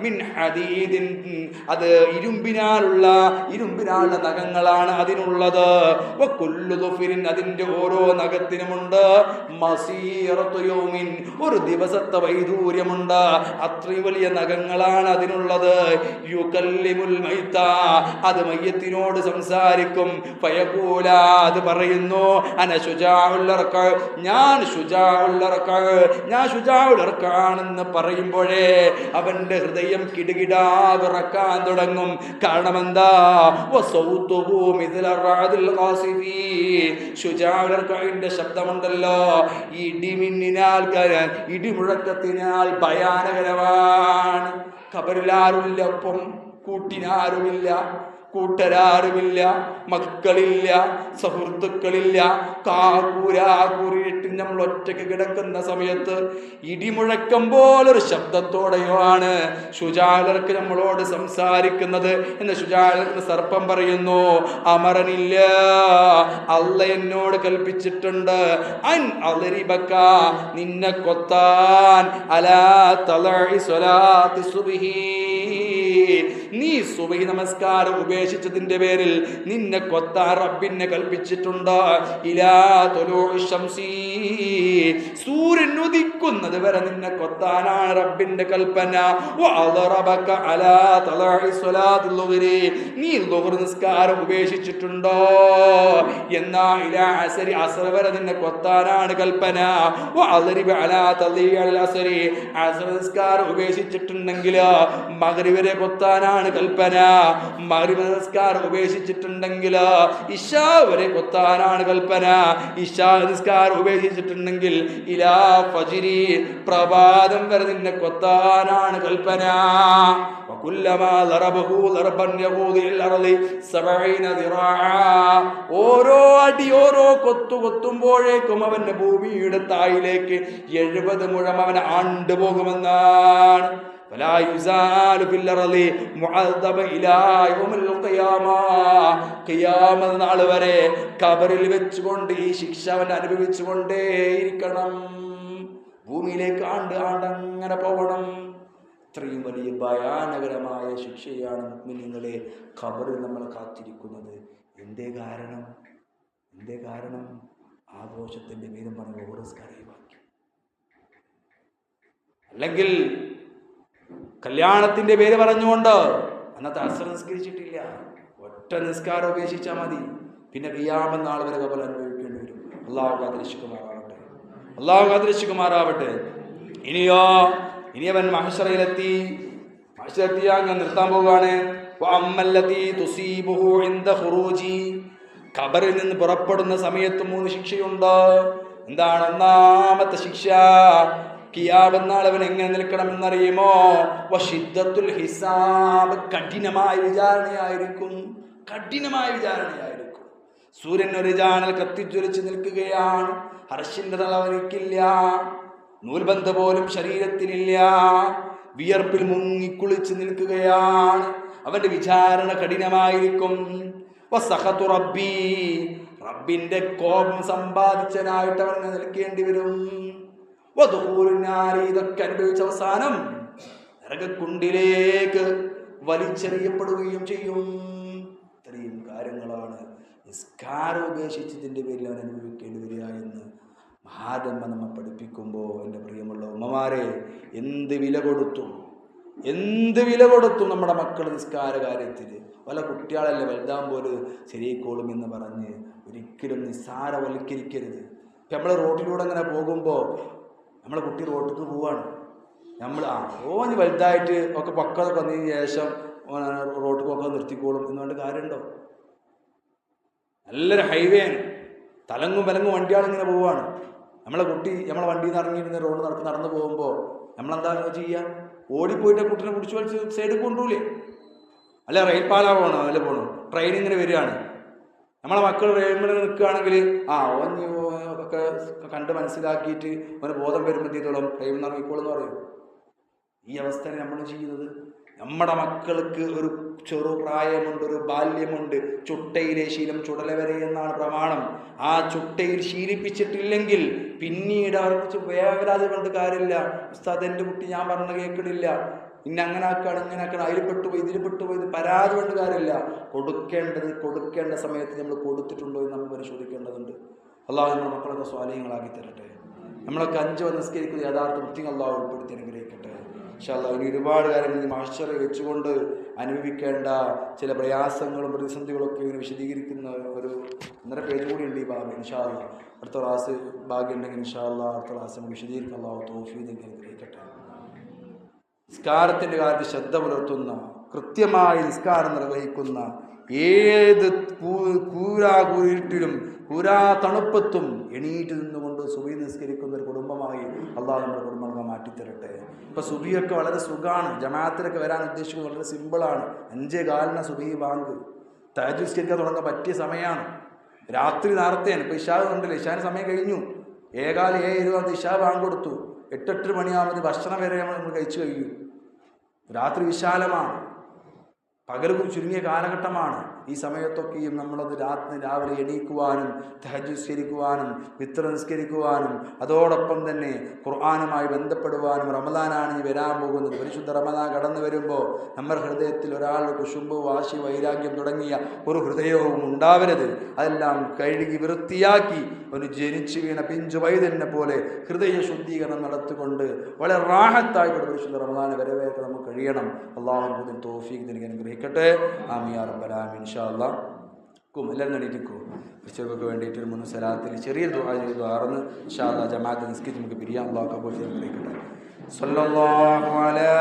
മിൻ ഹദീദിൻ. അത് ഇരുമ്പിനാലുള്ള നഖങ്ങളാണ് അതിനുള്ളത്. വകുല്ലു ദുഫിരിൻ. അതിന്റെ ഓരോ നഖത്തിനുമുണ്ട് മസീറത്തു യൗമിൻ. ഒരു ദിവസത്തെ വൈദൂര്യമുണ്ട്. അത്രയും വലിയ നഖങ്ങളാണ് അതിനുള്ളത്. യുകല്ലിമുൽ മൈത. അത് മയ്യത്തിനോട് സംസാരിക്കും. ഫയഖൂല. അത് പറയുന്നു, അന ശുജാഉൽ അർഖ. ഞാൻ ശുജാഉൽ അർഖ. ഞാൻ ശുജാഉൽ അർഖ ആണെന്ന് പറയുമ്പോഴേ അവന്റെ ഹൃദയം കിടുകിടാ വിറക്കാൻ തുടങ്ങും. കാരണം എന്താ? വസൗതുഹു മിസ്ല റഅദിൽ ഖാസിഫി. ശുജാഉൽ അർഖയുടെ ശബ്ദമുണ്ടല്ലോ ഇടിമിന്നിനാൽ, ഇടിമുഴക്കത്തിനാൽ ഭയാനകരമാണ്. ഖബറിലാരുമില്ല, ഒപ്പം കൂട്ടിനാരുമില്ല, കൂട്ടരാരുമില്ല, മക്കളില്ല, സുഹൃത്തുക്കളില്ല. കൂരിട്ട് നമ്മൾ ഒറ്റയ്ക്ക് കിടക്കുന്ന സമയത്ത് ഇടിമുഴക്കം പോലൊരു ശബ്ദത്തോടെയാണ് ശുജാഉൽ അർഖ് നമ്മളോട് സംസാരിക്കുന്നത് എന്ന് ശുജാഉൽ അർഖ് സർപ്പം പറയുന്നു. അമറനില്ല, അല്ലാഹ് എന്നോട് കൽപ്പിച്ചിട്ടുണ്ട്, അൻ അദ്രിബക, നിന്നെ കൊത്താൻ, അലാ തലഇ സ്വലാത്തി സുബ്ഹി, നീ സുബഹി നമസ്കാരം ഉപേക്ഷിച്ചതിന്റെ പേരിൽ നിന്നെ കൊത്താൻ റബ്ബിനെ കൽപ്പിച്ചിട്ടുണ്ട്. ഇലാ തുലൂഇ ശംസി, സൂര്യൻ ഉദിക്കുന്നത് വരെ നിന്നെ കൊത്താനാണ് റബ്ബിന്റെ കൽപ്പന. വഅദറബക അലാ തലഇ സ്വലാത്തിൽ ളുഹ്രി, നീ ളുഹ്ർ നിസ്കാരം ഉപേക്ഷിച്ചിട്ടുണ്ടോ എന്നാ ഇലാ അസ്രി, അസ്ർ വരെ നിന്നെ കൊത്താനാണ് കൽപ്പന. വഅദ്രിബ അലാ തളിഇൽ അസ്രി, അസ്ർ നിസ്കാരം ഉപേക്ഷിച്ചിട്ടുണ്ടെങ്കിൽ മഗ്രിബ് വരെ കൊത്താനാണ് കൽപ്പന. മഗ്‌രിബ് നിസ്കാരം ഉപേക്ഷിച്ചിട്ടുണ്ടെങ്കിൽ ഇശാ വരെ കൊത്താനാണ് കൽപ്പന. ഇശാ നിസ്കാരം ഉപേക്ഷിച്ചിട്ടുണ്ടെങ്കിൽ ഇലാ ഫജ്രി, പ്രഭാതം വരെ നിന്നെ കൊത്താനാണ് കൽപ്പന. ഓരോ അടി ഓരോ കൊത്തുമ്പോഴേക്കും അവന്റെ ഭൂമിയുടെ തായിലേക്ക് 70 മുഴം അവനെ ആണ്ടുപോകുമെന്നാണ്. നാൾ വരെ ഖബറിൽ വെച്ചുകൊണ്ട് ഈ ശിക്ഷ അവൻ അനുഭവിച്ചുകൊണ്ടേയിരിക്കണം. ഭൂമിയിലേക്ക് ആണ്ടങ്ങനെ പോകണം. ഇത്രയും വലിയ ഭയാനകരമായ ശിക്ഷയാണ് മുഅ്മിനീങ്ങളെ ഖബറിൽ നമ്മളെ കാത്തിരിക്കുന്നത്. എന്തേ കാരണം? ആഘോഷത്തിന്റെ പേരും പറഞ്ഞ് ഓറസ്കാരമാക്കി, അല്ലെങ്കിൽ കല്യാണത്തിന്റെ പേര് പറഞ്ഞുകൊണ്ട് അന്നത്തെ അസ്ർ നിസ്കരിച്ചിട്ടില്ല, ഒറ്റ നിസ്കാരം ഉപേക്ഷിച്ചാൽ മതി, പിന്നെ ഖിയാമത്ത് നാൾ വരെ ഖബർ അനുഭവിക്കേണ്ടി വരും. അല്ലാഹു കാത്തിരക്ഷിക്കുമാറാവട്ടെ. ഇനി അവൻ മഹ്ശറയിലെത്തി. അങ്ങ് നിർത്താൻ പോവുകയാണ്. ഖബറിൽ നിന്ന് പുറപ്പെടുന്ന സമയത്ത് 3 ശിക്ഷയുണ്ട്. എന്താണ് ഒന്നാമത്തെ ശിക്ഷ? ഖിയാമത്ത് നാൾ അവൻ എങ്ങനെ നിൽക്കണമെന്നറിയുമോ? വശിദ്ദത്തുൽ ഹിസാബ്, കഠിനമായ വിചാരണയായിരിക്കും. സൂര്യൻ ഒരു ജാണൽ കത്തിജ്വലിച്ച് നിൽക്കുകയാണ്. അർശിന്റെ തലവനിക്കില്ല, നൂൽബന്ധ പോലും ശരീരത്തിലില്ല, വിയർപ്പിൽ മുങ്ങിക്കുളിച്ച് നിൽക്കുകയാണ്. അവന്റെ വിചാരണ കഠിനമായിരിക്കും. വസഖതു റബ്ബി, റബ്ബിന്റെ കോപം സമ്പാദിച്ചനായിട്ട് അവൻ നിൽക്കേണ്ടി വരും. ഇതൊക്കെ അനുഭവിച്ച അവസാനം നരകക്കുണ്ടിലേക്ക് വലിച്ചെറിയപ്പെടുകയും ചെയ്യും. ഇത്രയും കാര്യങ്ങളാണ് നിസ്കാരം ഉപേക്ഷിച്ചതിന്റെ പേരിൽ അവൻ അനുഭവിക്കേണ്ടി വരിക എന്ന് മഹാത്മ നമ്മെ പഠിപ്പിക്കുമ്പോൾ, എൻ്റെ പ്രിയമുള്ള ഉമ്മമാരെ, എന്ത് വില കൊടുത്തു നമ്മുടെ മക്കൾ നിസ്കാര കാര്യത്തിൽ. പല കുട്ടികളല്ലേ വലുതാകുമ്പോൾ ശരിയായിക്കോളും എന്ന് പറഞ്ഞ് ഒരിക്കലും നിസ്സാരവൽക്കരിക്കരുത്. ഇപ്പം നമ്മൾ റോട്ടിലൂടെ അങ്ങനെ പോകുമ്പോൾ നമ്മളെ കുട്ടി റോട്ടിലേക്ക് പോവാണ്, നമ്മൾ ഓന് വലുതായിട്ട് ഒക്കെ പക്വത വന്നതിന് ശേഷം റോട്ടിലൊക്കെ നിർത്തിക്കോളും എന്നുകൊണ്ട് കാര്യമുണ്ടോ? നല്ലൊരു ഹൈവേ ആണ്, തലങ്ങും വണ്ടിയാളിങ്ങനെ പോവാണ്. നമ്മളെ കുട്ടി നമ്മളെ വണ്ടിയിൽ നിന്ന് ഇറങ്ങിയിരുന്ന റോഡ് നടന്നു പോകുമ്പോൾ നമ്മളെന്താ ചെയ്യുക? ഓടിപ്പോയിട്ട് കുട്ടീനെ പിടിച്ചു വലിച്ച് സൈഡിൽ കൊണ്ടുപോലേ? അല്ല റെയിൽ പാലാ പോകണം, അതിൽ പോകണം. ട്രെയിൻ ഇങ്ങനെ വരികയാണ്, നമ്മളെ മക്കൾ റെയിൽമിൽ നിൽക്കുകയാണെങ്കിൽ ഒക്കെ കണ്ട് മനസ്സിലാക്കിയിട്ട് അവന് ബോധം വരുമ്പോഴത്തേത്തോളം ട്രെയിനിൽ നിന്ന് ഇറങ്ങിക്കോളെന്ന് പറയും. ഈ അവസ്ഥയാണ് നമ്മൾ ചെയ്യുന്നത്. നമ്മുടെ മക്കൾക്ക് ഒരു ചെറുപ്രായമുണ്ട്, ഒരു ബാല്യമുണ്ട്. ചുട്ടയിലെ ശീലം ചുടല വരെ എന്നാണ് പ്രമാണം. ആ ചുട്ടയിൽ ശീലിപ്പിച്ചിട്ടില്ലെങ്കിൽ പിന്നീട് അവർക്ക് വേവലാതെ കൊണ്ട് കാര്യമില്ല. ഉസ്താദ് എൻ്റെ കുട്ടി ഞാൻ പറഞ്ഞ കേൾക്കണില്ല, അങ്ങനെ ആക്കാണ്, അതിൽ പെട്ടുപോയി, ഇതിൽ പെട്ടുപോയി, ഇത് പരാതി കൊണ്ട് കാര്യമില്ല. കൊടുക്കേണ്ട സമയത്ത് നമ്മൾ കൊടുത്തിട്ടുണ്ടോ എന്ന് നമ്മൾ പരിശോധിക്കേണ്ടതുണ്ട്. അള്ളാഹു നമ്മുടെ മക്കളൊക്കെ സ്വാലീഹങ്ങളാക്കി തരട്ടെ. നമ്മളൊക്കെ 5 വരെ നിസ്കരിക്കുന്ന യഥാർത്ഥ മുക്തികൾ അള്ളാഹു ഉൾപ്പെടുത്തി അനുഗ്രഹിക്കട്ടെ. ഇൻഷാ അല്ലാഹ് ഇനി ഒരുപാട് കാര്യങ്ങൾ മഹ്ശറിൽ വെച്ചുകൊണ്ട് അനുഭവിക്കേണ്ട ചില പ്രയാസങ്ങളും പ്രതിസന്ധികളൊക്കെ ഇങ്ങനെ വിശദീകരിക്കുന്ന ഒരു 1.5 പേജ് കൂടി ഉണ്ട് ഈ ഭാഗം. ഇൻഷാ അല്ലാഹ് അടുത്ത ക്ലാസ് ഭാഗ്യം ഉണ്ടെങ്കിൽ ഇൻഷാ അല്ലാഹ് അടുത്ത ക്ലാസ് നമുക്ക് വിശദീകരിക്കാൻ അള്ളാഹു തൗഫീഖ് അനുഗ്രഹിക്കട്ടെ. നിസ്കാരത്തിൻ്റെ കാര്യത്തിൽ ശ്രദ്ധ പുലർത്തുന്ന, കൃത്യമായി നിസ്കാരം നിർവഹിക്കുന്ന, ഏത് കൂരാകൂരിട്ടിലും തണുപ്പത്തും എണീറ്റ് നിന്നുകൊണ്ട് സുബഹി നിസ്കരിക്കുന്ന ഒരു കുടുംബമായി അള്ളാഹു നമ്മുടെ കുടുംബങ്ങളെ മാറ്റിത്തരട്ടെ. ഇപ്പം സുബഹിയൊക്കെ വളരെ സുഖമാണ്. ജമാഅത്തിലൊക്കെ വരാൻ ഉദ്ദേശിക്കുന്നത് വളരെ സിമ്പിളാണ്. 5:15 സുബഹി ബാങ്ക്. തഹജ്ജുദ് നിസ്കരിക്കാൻ തുടങ്ങാൻ പറ്റിയ സമയമാണ്. രാത്രി നേരത്തെയാണ്. ഇപ്പോൾ ഇശാ കണ്ടില്ല, ഇശാന് സമയം കഴിഞ്ഞു. 7:20 ഇശാ ബാങ്ക് കൊടുത്തു. 8 മണിയാകുമ്പോൾ ഭക്ഷണം വരെ നമ്മൾ കഴിച്ചു കഴിയും. രാത്രി വിശാലമാണ്, പകൽ ചുരുങ്ങിയ കാലഘട്ടമാണ്. ഈ സമയത്തൊക്കെയും നമ്മളത് രാവിലെ എണീക്കുവാനും തഹജ്ജുദ് നിസ്കരിക്കുവാനും വിത്ർ നിസ്കരിക്കുവാനും അതോടൊപ്പം തന്നെ ഖുർആനുമായി ബന്ധപ്പെടുവാനും, റമദാനാണ് ഈ വരാൻ പോകുന്നത്. പരിശുദ്ധ റമദാൻ കടന്നു വരുമ്പോൾ നമ്മുടെ ഹൃദയത്തിൽ ഒരാളുടെ കുശുമ്പ്, വാശി, വൈരാഗ്യം തുടങ്ങിയ ഒരു ഹൃദയവും ഉണ്ടാവരുത്. അതെല്ലാം കഴുകി വൃത്തിയാക്കി ഒരു ജനിച്ചു വീണ പിഞ്ചു വൈതലിനെ പോലെ ഹൃദയ ശുദ്ധീകരണം നടത്തിക്കൊണ്ട് വളരെ റാഹത്തായിട്ട് പരിശുദ്ധ റമദാനെ വരവേൽക്കാൻ നമുക്ക് കഴിയണം. അള്ളാഹു തൗഫീഖ് നൽകി അനുഗ്രഹിക്കട്ടെ. ആമീൻ യാ റബ്ബൽ ആലമീൻ. ഇൻഷാ അല്ലാഹ് എല്ലാവരും എണീറ്റിക്കൂ. ക്രിസ്ത്യർക്ക് വേണ്ടിയിട്ട് ഒരു 3 സലാത്തിൽ ചെറിയൊരു ദുആ ചെയ്തു ആർന്ന് ഇൻഷാ അല്ലാഹ് ജമാഅത്ത് നിസ്കരിച്ച് നമുക്ക് പിരിയാം. അള്ളാഹു കബൂൽ ചെയ്ത് അനുഗ്രഹിക്കട്ടെ. സല്ലല്ലാഹു അലാ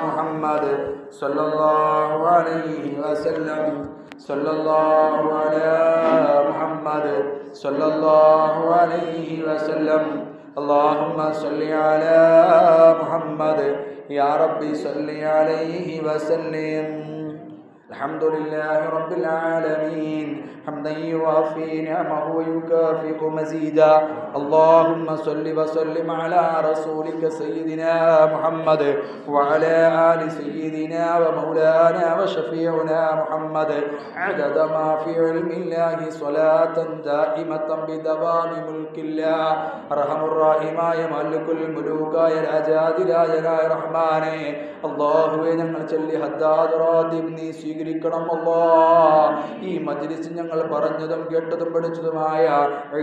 മുഹമ്മദ് സല്ലല്ലാഹു അലൈഹി വസല്ലം സല്ലല്ലാഹു അലാ മുഹമ്മദ് സല്ലല്ലാഹു അലൈഹി വസല്ലം اللهم صل على محمد يا ربي صل عليه وسلم الحمد لله رب العالمين حمدا يوافي نعمه ويكافئ مزيدا اللهم صل وسلم على رسولك سيدنا محمد وعلى آل سيدنا ومولانا وشفيعنا محمد عدد ما في علم الله صلاة دائمة بدوام ملك الله أرحم الراحمين مالك الملوك يا രാജാതിരായ റഹ്മാനേ അല്ലാഹുവേ ഞങ്ങൾ ചൊല്ലി ഹദ്ദാദ് റാദിബ് നീ സ്വീകരിക്കണം അല്ലാഹ്. ഈ മജ്ലിസ് ഞങ്ങൾ പറഞ്ഞതും കേട്ടതും പഠിച്ചതുമായ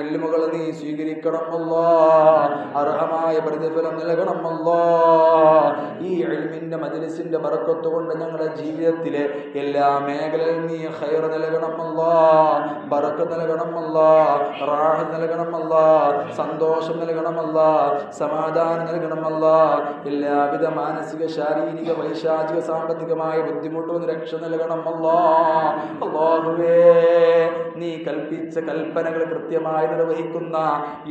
ഇൽമുകൾ നീ സ്വീകരിക്കണം അല്ലാഹ്. അർഹമായ പ്രതിഫലം നൽകണം അല്ലാഹ്. ഈ ഇൽമിന്റെ മജ്ലിസിന്റെ ബറക്കത്ത് കൊണ്ട് ഞങ്ങളുടെ ജീവിതത്തിലെ എല്ലാ മേഖലയിലും നീ ഖൈർ നൽകണം അല്ലാഹ്, ബറക്കത്ത് നൽകണം അല്ലാഹ്, റാഹത്ത് നൽകണം അല്ലാഹ്, സന്തോഷം നൽകണം അല്ലാഹ്, സമാധാനം നൽകണം അല്ലാഹ്. എല്ലാവിധ മാനസിക ശാരീരിക വൈശാചിക സാമ്പത്തികമായ ബുദ്ധിമുട്ടും രക്ഷ നൽകണം അല്ലാഹ്. അല്ലാഹുവേ നീ കൽപ്പിച്ച കൽപ്പനകൾ കൃത്യമായി നിർവഹിക്കുന്ന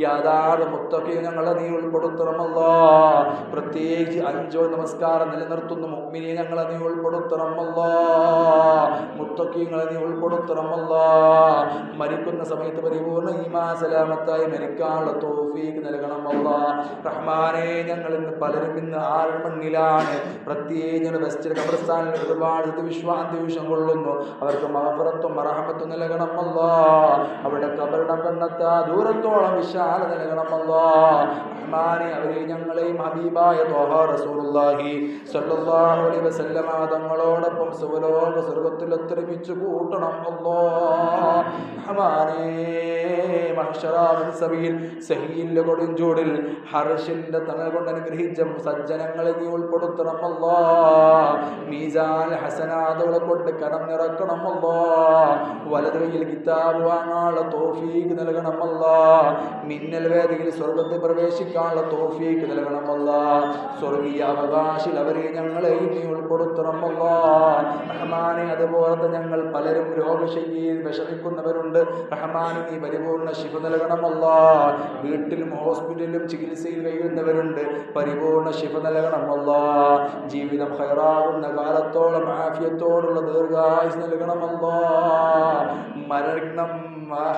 യാഥാർത്ഥ മുത്തഖീൻ ഞങ്ങളെ നീ ഉൾപ്പെടുത്തണം അല്ലാഹ്. പ്രത്യേകിച്ച് 5 നമസ്കാരം നിലനിർത്തുന്ന മുഅ്മിനീൻ ഞങ്ങളെ നീ ഉൾപ്പെടുത്തണം അല്ലാഹ്. മുത്തഖീങ്ങളെ നീ ഉൾപ്പെടുത്തണം അല്ലാഹ്. മരിക്കുന്ന സമയത്ത് പരിപൂർണ്ണ ഈമാൻ സലാമത്തായി മരിക്കാനുള്ള തൗഫീഖ് നൽകണം അല്ലാഹ്. റഹ്മാനേ ഞങ്ങൾ ഇന്ന് പലരും ഇന്ന് ആഴ്മണ്ണിലാണ്, പ്രത്യേകിച്ച് വെസ്റ്റ് ഖബർസ്ഥാനിൽ ഒരുപാട് വിശ്വാന്തിവിഷം കൊള്ളുന്നു. അവർക്ക് മഗ്ഫിറത്തും മർഹമത്തും നൽകണം അല്ലാഹ്. അവരുടെ ഖബറിടം കണ്ടെത്താ ദൂരത്തോളം വിശാലത നൽകണം അല്ലാഹ്. റഹ്മാനേ അവരെ ഞങ്ങളെയും ഹബീബായ ത്വഹ റസൂലുള്ളാഹി സ്വല്ലല്ലാഹു അലൈഹി വസല്ലമ തങ്ങളോടൊപ്പം സുവലോക സ്വർഗ്ഗത്തിൽ ഒത്തൊരുമിച്ച് കൂട്ടണം അല്ലാഹ്. റഹ്മാനേ മഹ്ശറാവിൻ സബീൽ സഹീലിന്റെ കൊടുംചൂടിൽ ഹർഷിന്റെ തണൽ കൊണ്ട് അനുഗ്രഹിച്ച സജ്ജനങ്ങളെ നീ ഉൾപ്പെടുത്തണം അല്ലാഹ്. മീസാൻ ഹസനാത്തുകളെ കൊണ്ട് കരം നിറക്കണം അല്ലാഹ്. വലതു കൈയിൽ കിതാബ് വാങ്ങാനുള്ള തൗഫീഖ് നൽകണം അല്ലാഹ്. മിന്നൽ വേദിയിൽ സ്വർഗ്ഗത്തിൽ പ്രവേശിക്കാനുള്ള തൗഫീഖ് നൽകണം അല്ലാഹ്. സ്വർഗീയ അവകാശിൽ അവരെ ഞങ്ങളെയും നീ ഉൾപ്പെടുത്തണം അല്ലാഹ്. റഹ്മാനെ അതുപോലെ ഞങ്ങൾ പലരും രോഗശയ്യയിൽ വിഷമിക്കുന്നവരുണ്ട്. റഹ്മാനെ നീ പരിപൂർണ്ണ ശിഫ നൽകണം അല്ലാഹ്. വീട്ടിലും ഹോസ്പിറ്റലിലും ചികിത്സയിൽ കഴിയുന്നവരുണ്ട്, പരിപൂർണ്ണ ശിഫ നൽകണം അല്ലാഹ്. ജീവിതം ഖൈറാകുന്ന കാലത്തോളം ആഫിയത്തോടുള്ള ദീർഘായുസ് നൽകണം അല്ലാഹ്. മരണം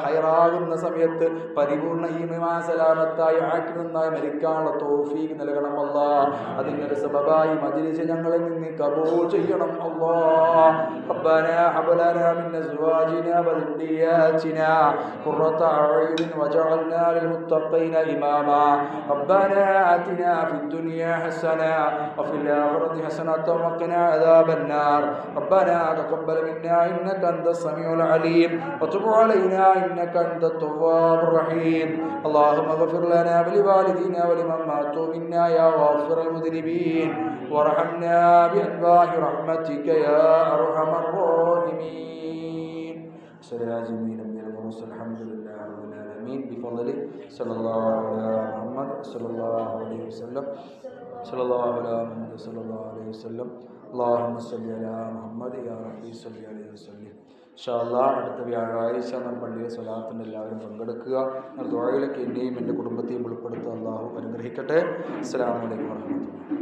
ഹൈറാകുന്ന സമയത്ത് പരിപൂർണ്ണ ഈമാൻ സലാമത്തായി ആക്കിനായി മരിക്കാനുള്ള തൗഫീഖ് നൽകണം അല്ലാഹ്. അതിനൊരു സബബായി മജ്ലിസ് ഞങ്ങളിൽ നിന്ന് കബൂൽ ചെയ്യണം അല്ലാഹ്. റബ്ബനാ ഹബ് ലനാ മിൻ അസ്വാജിനാ വദുരിയാതിനാ ഖുർറത അഅ്യുൻ വജഅൽനാ ലിൽമുത്തഖീന ഇമാമാ. റബ്ബനാ ആതിനാ ഫിദ് ദുനിയാ ഹസന വഫിൽ ആഖിറതി ഹസനത വഖിനാ അദാബൻ നാർ. റബ്ബനാ തഖബ്ബൽ മിന്നാ ഇന്നക അൻതസ് സമീഉൽ അലീം വതുബ് അലൈനാ إنك أنت التواب الرحيم. اللهم اغفر لنا ولوالدينا ولمن ماتوا منا يا غافر المذنبين وارحمنا بأنواع رحمتك يا أرحم الراحمين. صلى جميع المرسل الحمد لله رب العالمين بفضله صلى الله على محمد صلى الله عليه وسلم صلى الله على محمد صلى الله عليه وسلم اللهم صل على محمد يا ربي صل عليه وسلم. ഇൻഷാ അല്ലാഹ് അടുത്ത വ്യാഴാഴ്ച നമ്മൾ പള്ളിയിലെ സ്വലാത്തിന് എല്ലാവരും പങ്കെടുക്കുക. ദുആയിലൊക്കെ എന്നെയും എൻ്റെ കുടുംബത്തെയും ഉൾപ്പെടുത്തുക. അല്ലാഹു അനുഗ്രഹിക്കട്ടെ. അസ്സലാമു അലൈക്കും വറഹ്മത്തുള്ളാഹി.